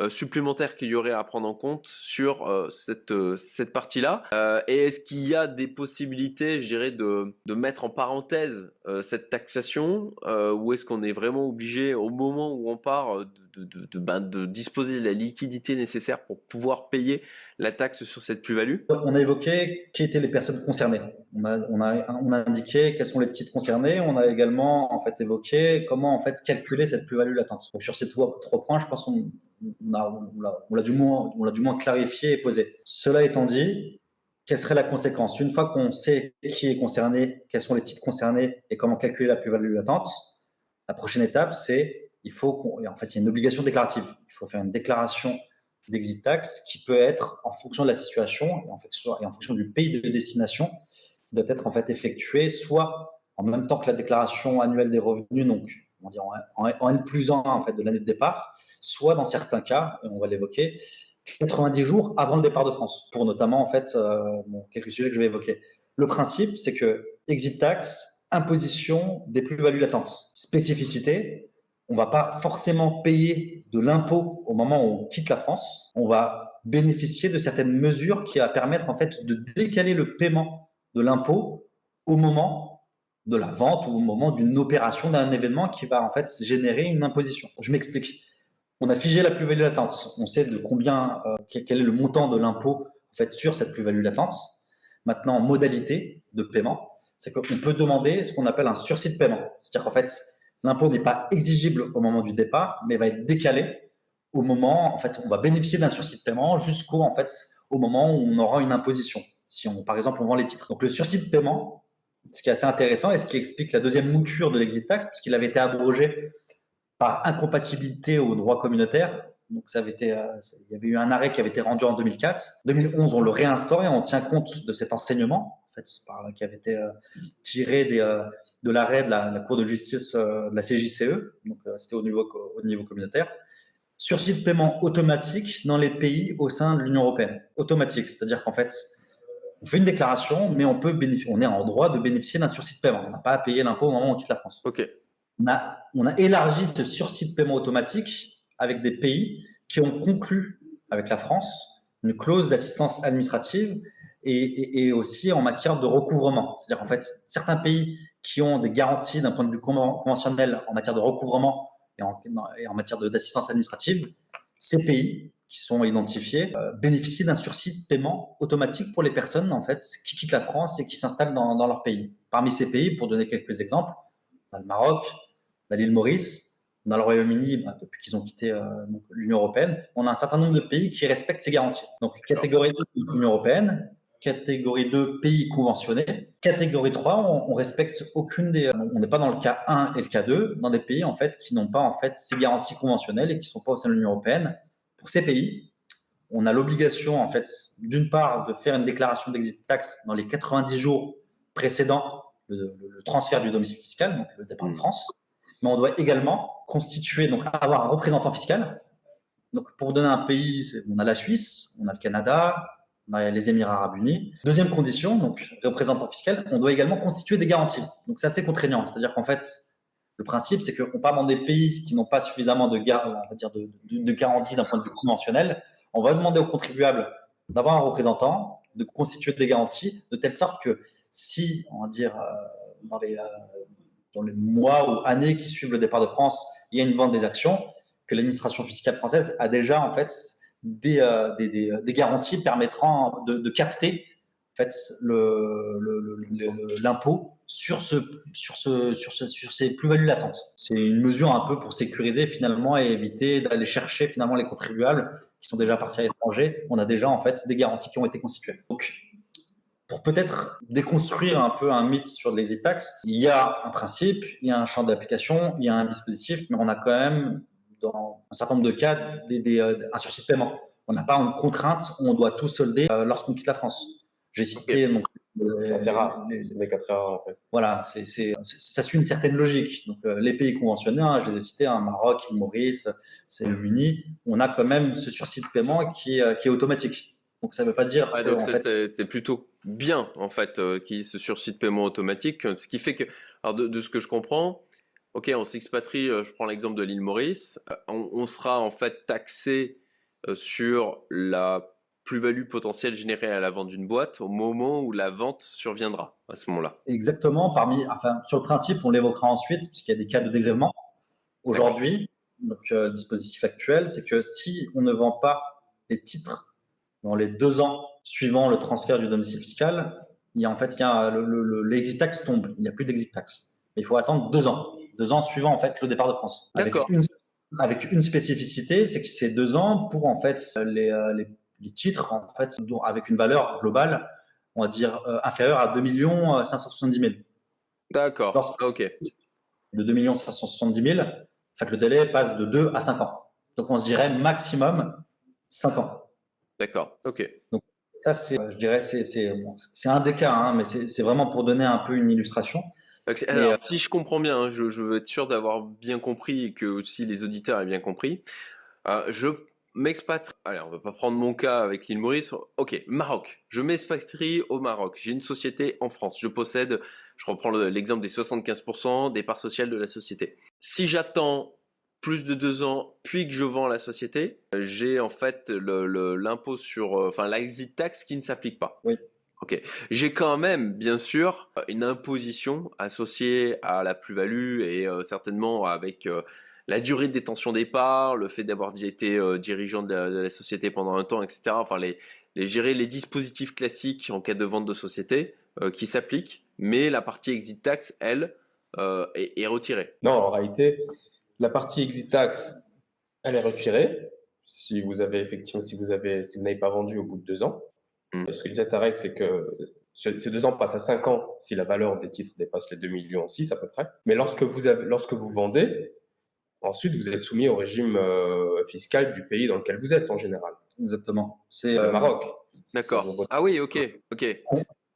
supplémentaires qu'il y aurait à prendre en compte sur cette partie-là et est-ce qu'il y a des possibilités, je dirais, de mettre en parenthèse cette taxation ou est-ce qu'on est vraiment obligé au moment où on part de disposer de la liquidité nécessaire pour pouvoir payer la taxe sur cette plus-value? On a évoqué qui étaient les personnes concernées. On a indiqué quels sont les titres concernés. On a également en fait évoqué comment en fait calculer cette plus-value latente. Donc sur ces trois points, je pense qu'on l'a du moins clarifié et posé. Cela étant dit, quelle serait la conséquence? Une fois qu'on sait qui est concerné, quels sont les titres concernés et comment calculer la plus-value latente, la prochaine étape, c'est en fait, il y a une obligation déclarative. Il faut faire une déclaration d'exit tax qui peut être en fonction de la situation et en fonction du pays de destination, qui doit être en fait effectuée soit en même temps que la déclaration annuelle des revenus, donc on va dire en N+1 en fait, de l'année de départ, soit dans certains cas, et on va l'évoquer, 90 jours avant le départ de France, pour notamment en fait quelques sujets que je vais évoquer. Le principe, c'est que exit tax, imposition des plus-values latentes, spécificité, on ne va pas forcément payer de l'impôt au moment où on quitte la France. On va bénéficier de certaines mesures qui vont permettre en fait de décaler le paiement de l'impôt au moment de la vente ou au moment d'une opération, d'un événement qui va en fait générer une imposition. Je m'explique. On a figé la plus-value latente. On sait de combien, quel est le montant de l'impôt en fait sur cette plus-value latente. Maintenant, modalité de paiement, c'est qu'on peut demander ce qu'on appelle un sursis de paiement. C'est-à-dire qu'en fait, l'impôt n'est pas exigible au moment du départ, mais va être décalé au moment, en fait, on va bénéficier d'un sursis de paiement jusqu'au, en fait, au moment où on aura une imposition. Si on, par exemple, on vend les titres. Donc, le sursis de paiement, ce qui est assez intéressant et ce qui explique la deuxième mouture de l'exit tax, puisqu'il avait été abrogé par incompatibilité au droit communautaire. Donc, il y avait eu un arrêt qui avait été rendu en 2004. 2011, on le réinstaure et on tient compte de cet enseignement, en fait, qui avait été tiré de l'arrêt de la Cour de justice de la CJCE. Donc, c'était au niveau communautaire. Sursis de paiement automatique dans les pays au sein de l'Union européenne. Automatique, c'est-à-dire qu'en fait, on fait une déclaration, mais on est en droit de bénéficier d'un sursis de paiement. On n'a pas à payer l'impôt au moment où on quitte la France. Ok. On a élargi ce sursis de paiement automatique avec des pays qui ont conclu avec la France une clause d'assistance administrative et aussi en matière de recouvrement. C'est-à-dire en fait, certains pays qui ont des garanties d'un point de vue conventionnel en matière de recouvrement et en matière d'assistance administrative, ces pays qui sont identifiés bénéficient d'un sursis de paiement automatique pour les personnes en fait qui quittent la France et qui s'installent dans leur pays. Parmi ces pays, pour donner quelques exemples, on a le Maroc, on a l'île Maurice, on a le Royaume-Uni, depuis qu'ils ont quitté l'Union européenne, on a un certain nombre de pays qui respectent ces garanties. Donc, catégorie 1, Union européenne, catégorie 2, pays conventionnés, catégorie 3, on respecte aucune des... On n'est pas dans le cas 1 et le cas 2, dans des pays en fait, qui n'ont pas en fait, ces garanties conventionnelles et qui ne sont pas au sein de l'Union européenne. Pour ces pays, on a l'obligation, en fait, d'une part, de faire une déclaration d'exit tax dans les 90 jours précédant le transfert du domicile fiscal, donc le départ de France. Mais on doit également constituer, donc avoir un représentant fiscal. Donc, pour donner un pays, on a la Suisse, on a le Canada, on a les Émirats Arabes Unis. Deuxième condition, donc représentant fiscal, on doit également constituer des garanties. Donc, c'est assez contraignant. C'est-à-dire qu'en fait, le principe, c'est qu'on part dans des pays qui n'ont pas suffisamment de garanties d'un point de vue conventionnel. On va demander aux contribuables d'avoir un représentant, de constituer des garanties, de telle sorte que si, on va dire, dans les mois ou années qui suivent le départ de France, il y a une vente des actions, que l'administration fiscale française a déjà en fait des garanties permettant de capter en fait l'impôt sur ces plus-values latentes. C'est une mesure un peu pour sécuriser finalement et éviter d'aller chercher finalement les contribuables qui sont déjà partis à l'étranger. On a déjà en fait des garanties qui ont été constituées. Donc, pour peut-être déconstruire un peu un mythe sur l'exit tax, il y a un principe, il y a un champ d'application, il y a un dispositif, mais on a quand même, dans un certain nombre de cas, un sursis de paiement. On n'a pas une contrainte où on doit tout solder lorsqu'on quitte la France. J'ai cité... Donc, c'est rare, les 4 heures en fait. Voilà, ça suit une certaine logique. Donc, les pays conventionnés, je les ai cités, Maroc, l'île Maurice, c'est le Royaume-Uni, on a quand même ce sursis de paiement qui est automatique. Donc ça ne veut pas dire. Ouais, donc c'est plutôt bien en fait qu'il y ait ce sursis de paiement automatique, ce qui fait que, alors de ce que je comprends, ok, on s'expatrie, je prends l'exemple de l'île Maurice, on sera en fait taxé sur la plus-value potentielle générée à la vente d'une boîte au moment où la vente surviendra à ce moment-là. Exactement. Sur le principe, on l'évoquera ensuite, puisqu'il y a des cas de dégrèvement. Aujourd'hui, donc le dispositif actuel, c'est que si on ne vend pas les titres dans les 2 ans suivant le transfert du domicile fiscal, l'exit tax tombe. Il n'y a plus d'exit tax. Mais il faut attendre 2 ans. 2 ans suivant en fait le départ de France. Avec une spécificité, c'est que c'est 2 ans pour en fait les titres en fait avec une valeur globale on va dire, inférieur à 2 570 000. D'accord. Lorsque Ah, ok. de 2 570 000, en fait, le délai passe de 2 à 5 ans. Donc, on se dirait maximum 5 ans. D'accord. Ok. Donc, ça, je dirais, c'est un des cas, hein, mais c'est vraiment pour donner un peu une illustration. Mais Alors, si je comprends bien, hein, je veux être sûr d'avoir bien compris et que aussi les auditeurs aient bien compris. Je m'expatrie. Allez, on va pas prendre mon cas avec l'île Maurice. Ok, Maroc. Je m'expatrie au Maroc. J'ai une société en France. Je reprends l'exemple des 75% des parts sociales de la société. Si j'attends plus de 2 ans, puis que je vends la société, j'ai en fait l'impôt sur, enfin, l'exit tax qui ne s'applique pas. oui, Ok. J'ai quand même, bien sûr, une imposition associée à la plus-value et certainement avec la durée de détention des parts, le fait d'avoir été dirigeant de la société pendant un temps, etc. Enfin, gérer les dispositifs classiques en cas de vente de société qui s'appliquent, mais la partie exit tax, elle, est retirée. Non, en réalité, la partie exit tax, elle est retirée si vous avez effectivement, si vous n'avez pas vendu au bout de 2 ans. Mm. Ce que disait Tarek, c'est que ces 2 ans passent à 5 ans si la valeur des titres dépasse les 2,6 millions à peu près. Mais lorsque vous vendez, ensuite vous êtes soumis au régime fiscal du pays dans lequel vous êtes en général. exactement. Le Maroc. D'accord. Ah oui, ok, ok.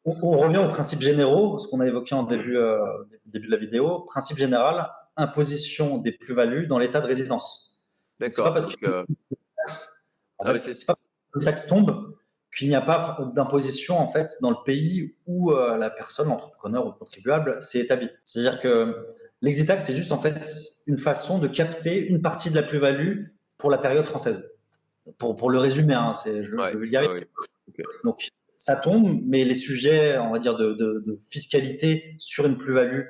On revient aux principes généraux, ce qu'on a évoqué en début de la vidéo. Principe général, imposition des plus-values dans l'état de résidence. Donc, c'est pas D'accord. parce Donc, que en ah, mais fait, c'est pas parce que le taxe tombe qu'il n'y a pas d'imposition en fait dans le pays où la personne, l'entrepreneur ou le contribuable s'est établi. C'est-à-dire que l'exit tax, c'est juste en fait une façon de capter une partie de la plus-value pour la période française. Pour le résumer, hein, je ouais, le vulgarise. ouais, ouais. Ok. Donc, ça tombe, mais les sujets, on va dire, de fiscalité sur une plus-value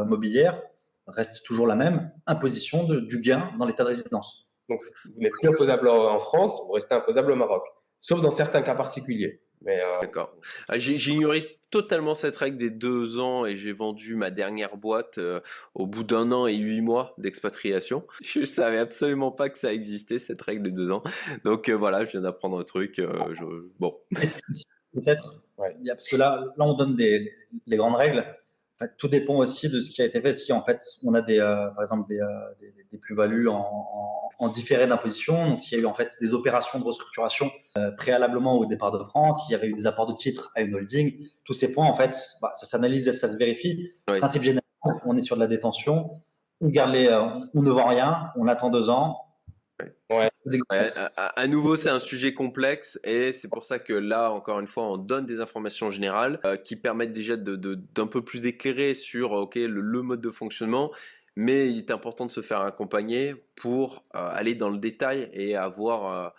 mobilière restent toujours la même, imposition du gain dans l'état de résidence. Donc, vous n'êtes plus imposable en France, vous restez imposable au Maroc, sauf dans certains cas particuliers. Mais D'accord. J'ai ignoré totalement cette règle des 2 ans et j'ai vendu ma dernière boîte au bout d'1 an et 8 mois d'expatriation. Je savais absolument pas que ça existait, cette règle des 2 ans. Donc voilà, je viens d'apprendre un truc. Bon. Peut-être, ouais. parce que là, on donne les grandes règles. En fait, tout dépend aussi de ce qui a été fait. Si en fait, on a par exemple des plus-values en différé d'imposition, donc s'il y a eu en fait des opérations de restructuration préalablement au départ de France, s'il y avait eu des apports de titres à une holding, tous ces points, en fait, ça s'analyse et ça se vérifie. Oui. Principe général, on est sur de la détention, on garde on ne vend rien, on attend 2 ans. Ouais. Ouais, à nouveau, c'est un sujet complexe et c'est pour ça que là, encore une fois, on donne des informations générales qui permettent déjà d'un peu plus éclairer sur le mode de fonctionnement. Mais il est important de se faire accompagner pour aller dans le détail et avoir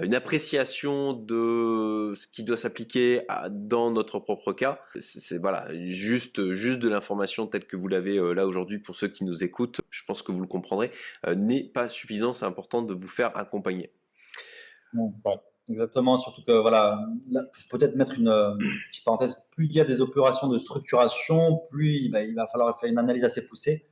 une appréciation de ce qui doit s'appliquer dans notre propre cas. C'est voilà, juste de l'information telle que vous l'avez là aujourd'hui pour ceux qui nous écoutent. Je pense que vous le comprendrez, n'est pas suffisant. C'est important de vous faire accompagner. Ouais, exactement, surtout que voilà, peut-être mettre une petite parenthèse, plus il y a des opérations de structuration, plus il va falloir faire une analyse assez poussée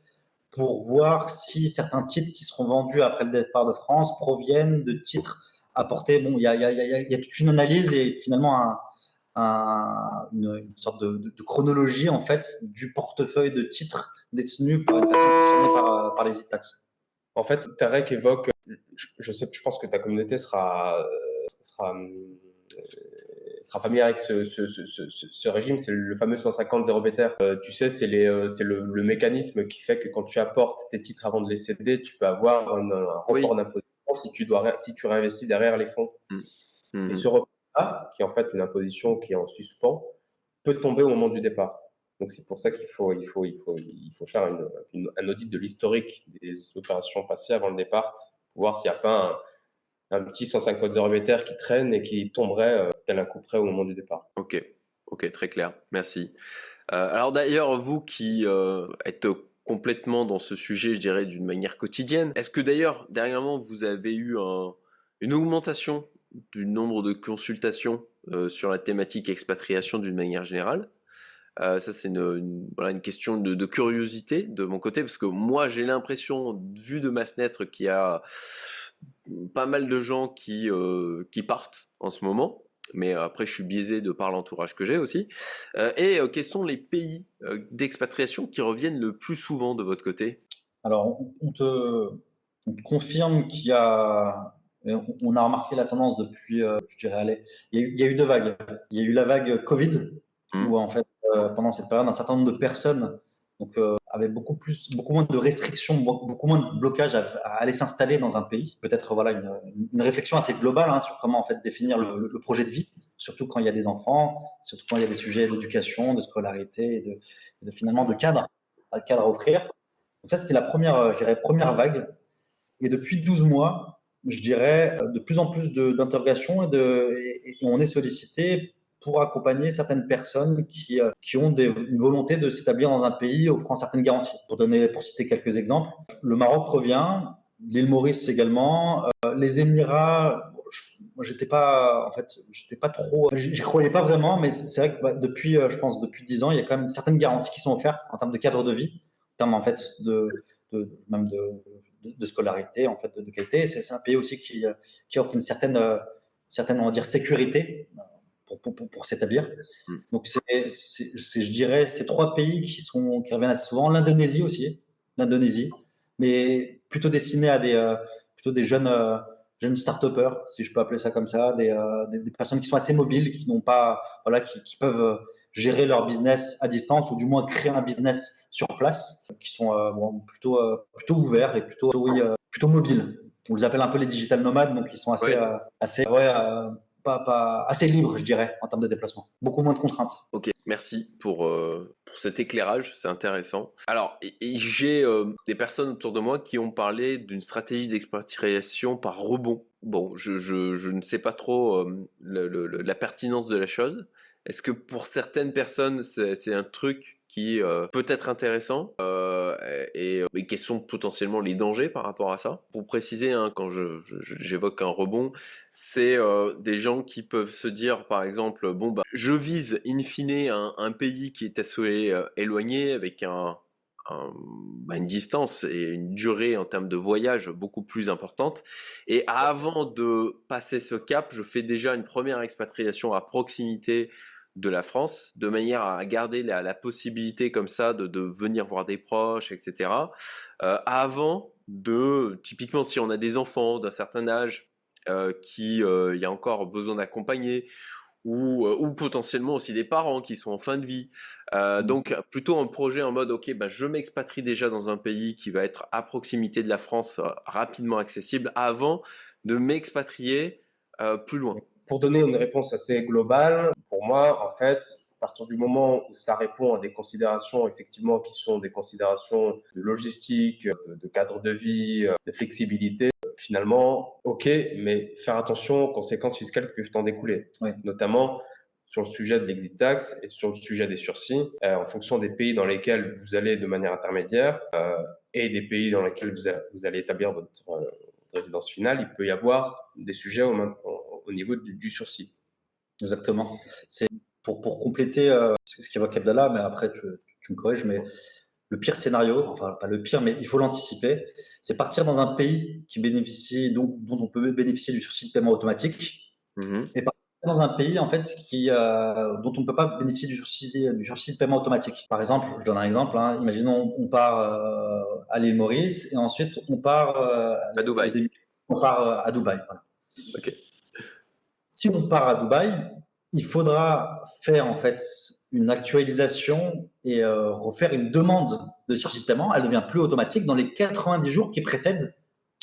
pour voir si certains titres qui seront vendus après le départ de France proviennent de titres apportés. Bon, il y a toute une analyse et finalement une sorte de chronologie en fait du portefeuille de titres détenus par une personne concernée par les tax. En fait, Tarek évoque, je pense que ta communauté sera familière avec ce régime, c'est le fameux 150 zéro béter. Tu sais, c'est le mécanisme qui fait que quand tu apportes tes titres avant de les céder, tu peux avoir un report d'imposition si tu réinvestis derrière les fonds. Et ce report-là, qui est en fait une imposition qui est en suspens, peut tomber au moment du départ. Donc c'est pour ça qu'il faut faire un audit de l'historique des opérations passées avant le départ pour voir s'il n'y a pas un petit 150 zéro béter qui traîne et qui tomberait tel un coup près au moment du départ. Ok, très clair, merci. Alors d'ailleurs, vous qui êtes complètement dans ce sujet, je dirais, d'une manière quotidienne, est-ce que d'ailleurs, dernièrement, vous avez eu une augmentation du nombre de consultations sur la thématique expatriation d'une manière générale? Ça, c'est voilà, une question de curiosité de mon côté, parce que moi, j'ai l'impression, vu de ma fenêtre, qu'il y a pas mal de gens qui partent en ce moment. mais après je suis biaisé de par l'entourage que j'ai aussi. Quels sont les pays d'expatriation qui reviennent le plus souvent de votre côté? Alors, on te confirme qu'il y a, on a remarqué la tendance depuis, je dirais, allez, il y a eu deux vagues. Il y a eu la vague Covid, où en fait, pendant cette période, un certain nombre de personnes donc, avaient beaucoup moins de restrictions, beaucoup moins de blocages à aller s'installer dans un pays. Peut-être voilà une réflexion assez globale sur comment en fait définir le projet de vie, surtout quand il y a des enfants, surtout quand il y a des sujets d'éducation, de scolarité, finalement de cadre à offrir. Donc ça, c'était la première, je dirais, première vague. Et depuis 12 mois, je dirais, de plus en plus d'interrogations et on est sollicité pour accompagner certaines personnes qui ont une volonté de s'établir dans un pays offrant certaines garanties. Pour citer quelques exemples, le Maroc revient, l'île Maurice également, les Émirats. Moi, j'étais pas trop, j'y croyais pas vraiment, mais c'est vrai que depuis, je pense, depuis 10 ans, il y a quand même certaines garanties qui sont offertes en termes de cadre de vie, en termes en fait même de scolarité, en fait, de qualité. C'est un pays aussi qui offre une certaine, on va dire, sécurité pour s'établir. Donc, je dirais, ces trois pays qui reviennent assez souvent. L'Indonésie aussi, l'Indonésie, mais plutôt destiné à plutôt des jeunes start-upers, si je peux appeler ça comme ça, des personnes qui sont assez mobiles, qui n'ont pas, voilà, qui peuvent gérer leur business à distance ou du moins créer un business sur place, qui sont plutôt ouverts et plutôt mobiles. On les appelle un peu les digital nomades, donc ils sont assez, Ouais. assez libres, je dirais, en termes de déplacement. Beaucoup moins de contraintes. Ok, merci pour cet éclairage, c'est intéressant. Alors, j'ai des personnes autour de moi qui ont parlé d'une stratégie d'expatriation par rebond. Bon, je ne sais pas trop la pertinence de la chose. Est-ce que pour certaines personnes, c'est un truc qui peut être intéressant et quels sont potentiellement les dangers par rapport à ça? Pour préciser, quand j'évoque un rebond, c'est des gens qui peuvent se dire, par exemple, bon, bah, je vise in fine un pays qui est assez éloigné, avec une distance et une durée en termes de voyage beaucoup plus importante. Et avant de passer ce cap, je fais déjà une première expatriation à proximité de la France, de manière à garder la possibilité comme ça de venir voir des proches, etc. Typiquement, si on a des enfants d'un certain âge, il y a encore besoin d'accompagner, ou potentiellement aussi des parents qui sont en fin de vie. Donc plutôt un projet en mode, ok, bah, je m'expatrie déjà dans un pays qui va être à proximité de la France, rapidement accessible, avant de m'expatrier plus loin. Pour donner une réponse assez globale, pour moi, en fait, à partir du moment où ça répond à des considérations, effectivement, qui sont des considérations de logistique, de cadre de vie, de flexibilité, finalement, ok, mais faire attention aux conséquences fiscales qui peuvent en découler, Oui. notamment sur le sujet de l'exit tax et sur le sujet des sursis, en fonction des pays dans lesquels vous allez de manière intermédiaire et des pays dans lesquels vous allez établir votre résidence finale, il peut y avoir des sujets au niveau du sursis. Exactement. C'est pour compléter ce qu'évoque Abdallah, mais après tu me corriges, mais le pire scénario, enfin pas le pire, mais il faut l'anticiper, c'est partir dans un pays dont on peut bénéficier du sursis de paiement automatique, et partir dans un pays en fait dont on ne peut pas bénéficier du sursis de paiement automatique. Par exemple, je donne un exemple, imaginons on part à l'île Maurice et ensuite on part À Dubaï. aux Émirats, on part à Dubaï. Voilà. Ok. Si on part à Dubaï, il faudra faire en fait une actualisation et refaire une demande de sursis de paiement. Elle ne devient plus automatique dans les 90 jours qui précèdent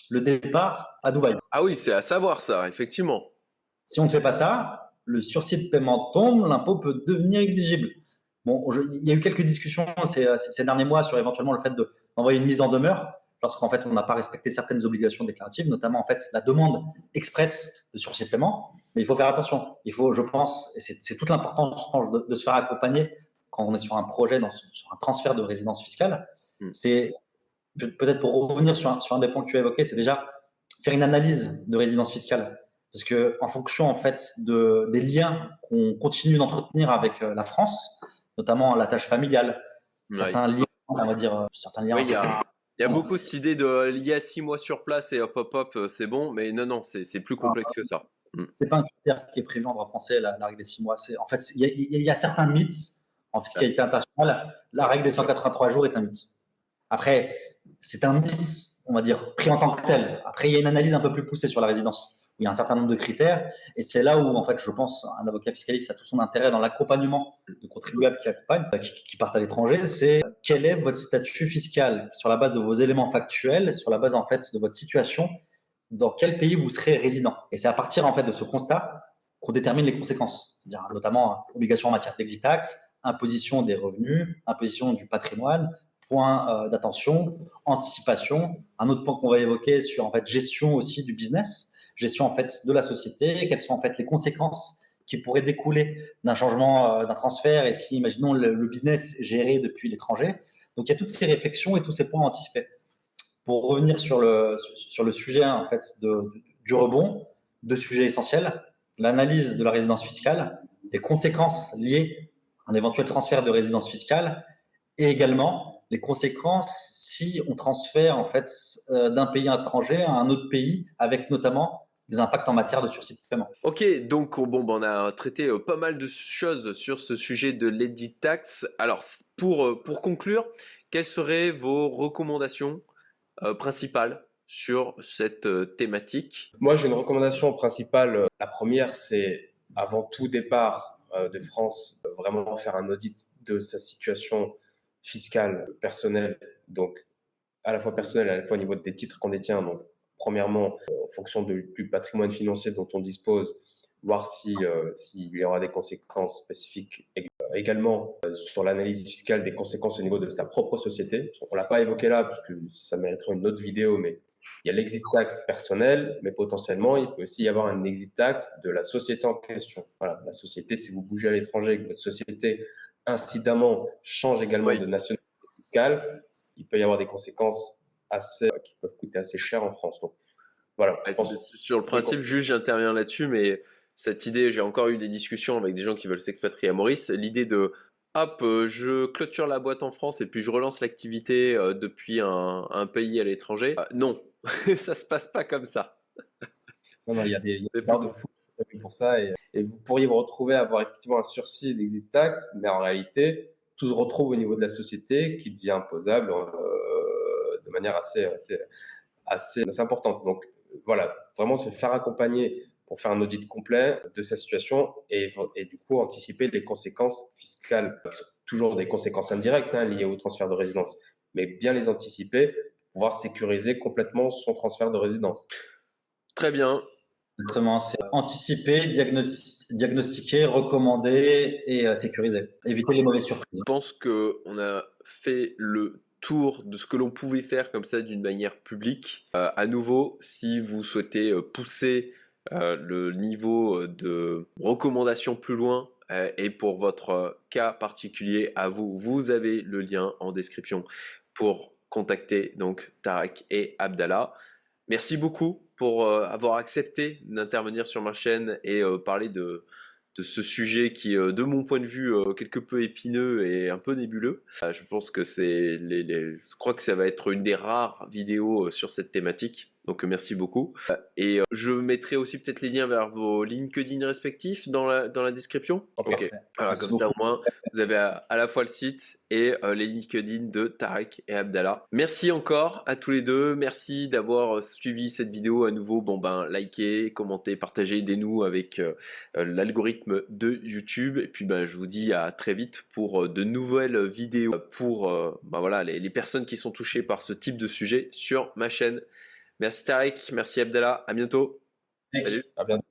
le départ à Dubaï. Ah oui, c'est à savoir ça, effectivement. Si on ne fait pas ça, le sursis de paiement tombe, l'impôt peut devenir exigible. Bon, il y a eu quelques discussions ces derniers mois sur éventuellement le fait d'envoyer une mise en demeure lorsqu'en fait on n'a pas respecté certaines obligations déclaratives, notamment en fait la demande express de sursis de paiement. Mais il faut faire attention. Il faut, je pense, et c'est toute l'importance, je pense, de se faire accompagner quand on est sur un projet, sur un transfert de résidence fiscale. C'est peut-être pour revenir sur un des points que tu as évoqué, c'est déjà faire une analyse de résidence fiscale. Parce que en fonction en fait des liens qu'on continue d'entretenir avec la France, notamment la tâche familiale, certains liens, on va dire, certains liens. Oui, il y a beaucoup cette idée de il y a 6 mois sur place et hop hop hop, c'est bon, mais non, c'est plus complexe que ça. C'est pas un critère qui est prévu en droit français, la règle des 6 mois. En fait, il y a certains mythes en fiscalité internationale. La règle des 183 jours est un mythe. Après, c'est un mythe, on va dire, pris en tant que tel. Après, il y a une analyse un peu plus poussée sur la résidence, où il y a un certain nombre de critères. Et c'est là où, en fait, je pense, un avocat fiscaliste a tout son intérêt dans l'accompagnement de contribuables qui accompagnent, qui partent à l'étranger. C'est quel est votre statut fiscal sur la base de vos éléments factuels, sur la base, en fait, de votre situation, dans quel pays vous serez résident. Et c'est à partir, en fait, de ce constat qu'on détermine les conséquences. C'est-à-dire, notamment, obligations en matière d'exit tax, imposition des revenus, imposition du patrimoine, point d'attention, anticipation. Un autre point qu'on va évoquer sur en fait gestion aussi du business, gestion en fait de la société, quelles sont en fait les conséquences qui pourraient découler d'un changement, d'un transfert, et si imaginons le business est géré depuis l'étranger. Donc il y a toutes ces réflexions et tous ces points à anticiper. Pour revenir sur le sujet en fait du rebond, deux sujets essentiels: l'analyse de la résidence fiscale, les conséquences liées à un éventuel transfert de résidence fiscale, et également les conséquences si on transfère en fait d'un pays étranger à un autre pays, avec notamment des impacts en matière de sursis de paiement. Ok, donc bon, on a traité pas mal de choses sur ce sujet de l'exit tax. Alors, pour conclure, quelles seraient vos recommandations principales sur cette thématique? Moi, j'ai une recommandation principale. La première, c'est avant tout départ de France, vraiment faire un audit de sa situation fiscale personnelle, donc à la fois personnelle, à la fois au niveau des titres qu'on détient. Donc, premièrement, en fonction du patrimoine financier dont on dispose, voir s'il y aura des conséquences spécifiques. Également, sur l'analyse fiscale des conséquences au niveau de sa propre société. On l'a pas évoqué là, parce que ça mériterait une autre vidéo, mais il y a l'exit tax personnel, mais potentiellement, il peut aussi y avoir un exit tax de la société en question. Voilà, la société, si vous bougez à l'étranger, que votre société, incidemment, change également de nationalité fiscale, il peut y avoir des conséquences qui peuvent coûter assez cher en France. Donc, voilà. Je pense sur le principe, juste j'interviens là-dessus, mais cette idée, j'ai encore eu des discussions avec des gens qui veulent s'expatrier à Maurice. L'idée de hop, je clôture la boîte en France et puis je relance l'activité depuis un pays à l'étranger. Non, ça se passe pas comme ça. Non, il y a des barres de fou pour ça, et vous pourriez vous retrouver à avoir effectivement un sursis d'exit tax, mais en réalité, tout se retrouve au niveau de la société qui devient imposable de manière assez importante. Donc voilà, vraiment se faire accompagner pour faire un audit complet de sa situation, et du coup anticiper les conséquences fiscales, qui sont toujours des conséquences indirectes liées au transfert de résidence, mais bien les anticiper pour pouvoir sécuriser complètement son transfert de résidence. Très bien. Exactement, c'est anticiper, diagnostiquer, recommander et sécuriser. Éviter les mauvaises surprises. Je pense qu'on a fait le tour de ce que l'on pouvait faire comme ça d'une manière publique. À nouveau, si vous souhaitez pousser le niveau de recommandation plus loin, et pour votre cas particulier à vous, vous avez le lien en description pour contacter donc Tarek et Abdallah. Merci beaucoup pour avoir accepté d'intervenir sur ma chaîne et parler de ce sujet qui, de mon point de vue, quelque peu épineux et un peu nébuleux. Je pense que je crois que ça va être une des rares vidéos sur cette thématique. Donc merci beaucoup. Et je mettrai aussi peut-être les liens vers vos LinkedIn respectifs dans la description. Ok. Voilà, comme ça au moins vous avez à la fois le site et les LinkedIn de Tarek et Abdallah. Merci encore à tous les deux. Merci d'avoir suivi cette vidéo à nouveau. Bon ben likez, commentez, partagez, aidez-nous avec l'algorithme de YouTube. Et puis ben je vous dis à très vite pour de nouvelles vidéos pour voilà, les personnes qui sont touchées par ce type de sujet sur ma chaîne. Merci Tarek, merci Abdallah, à bientôt. Salut. À bientôt.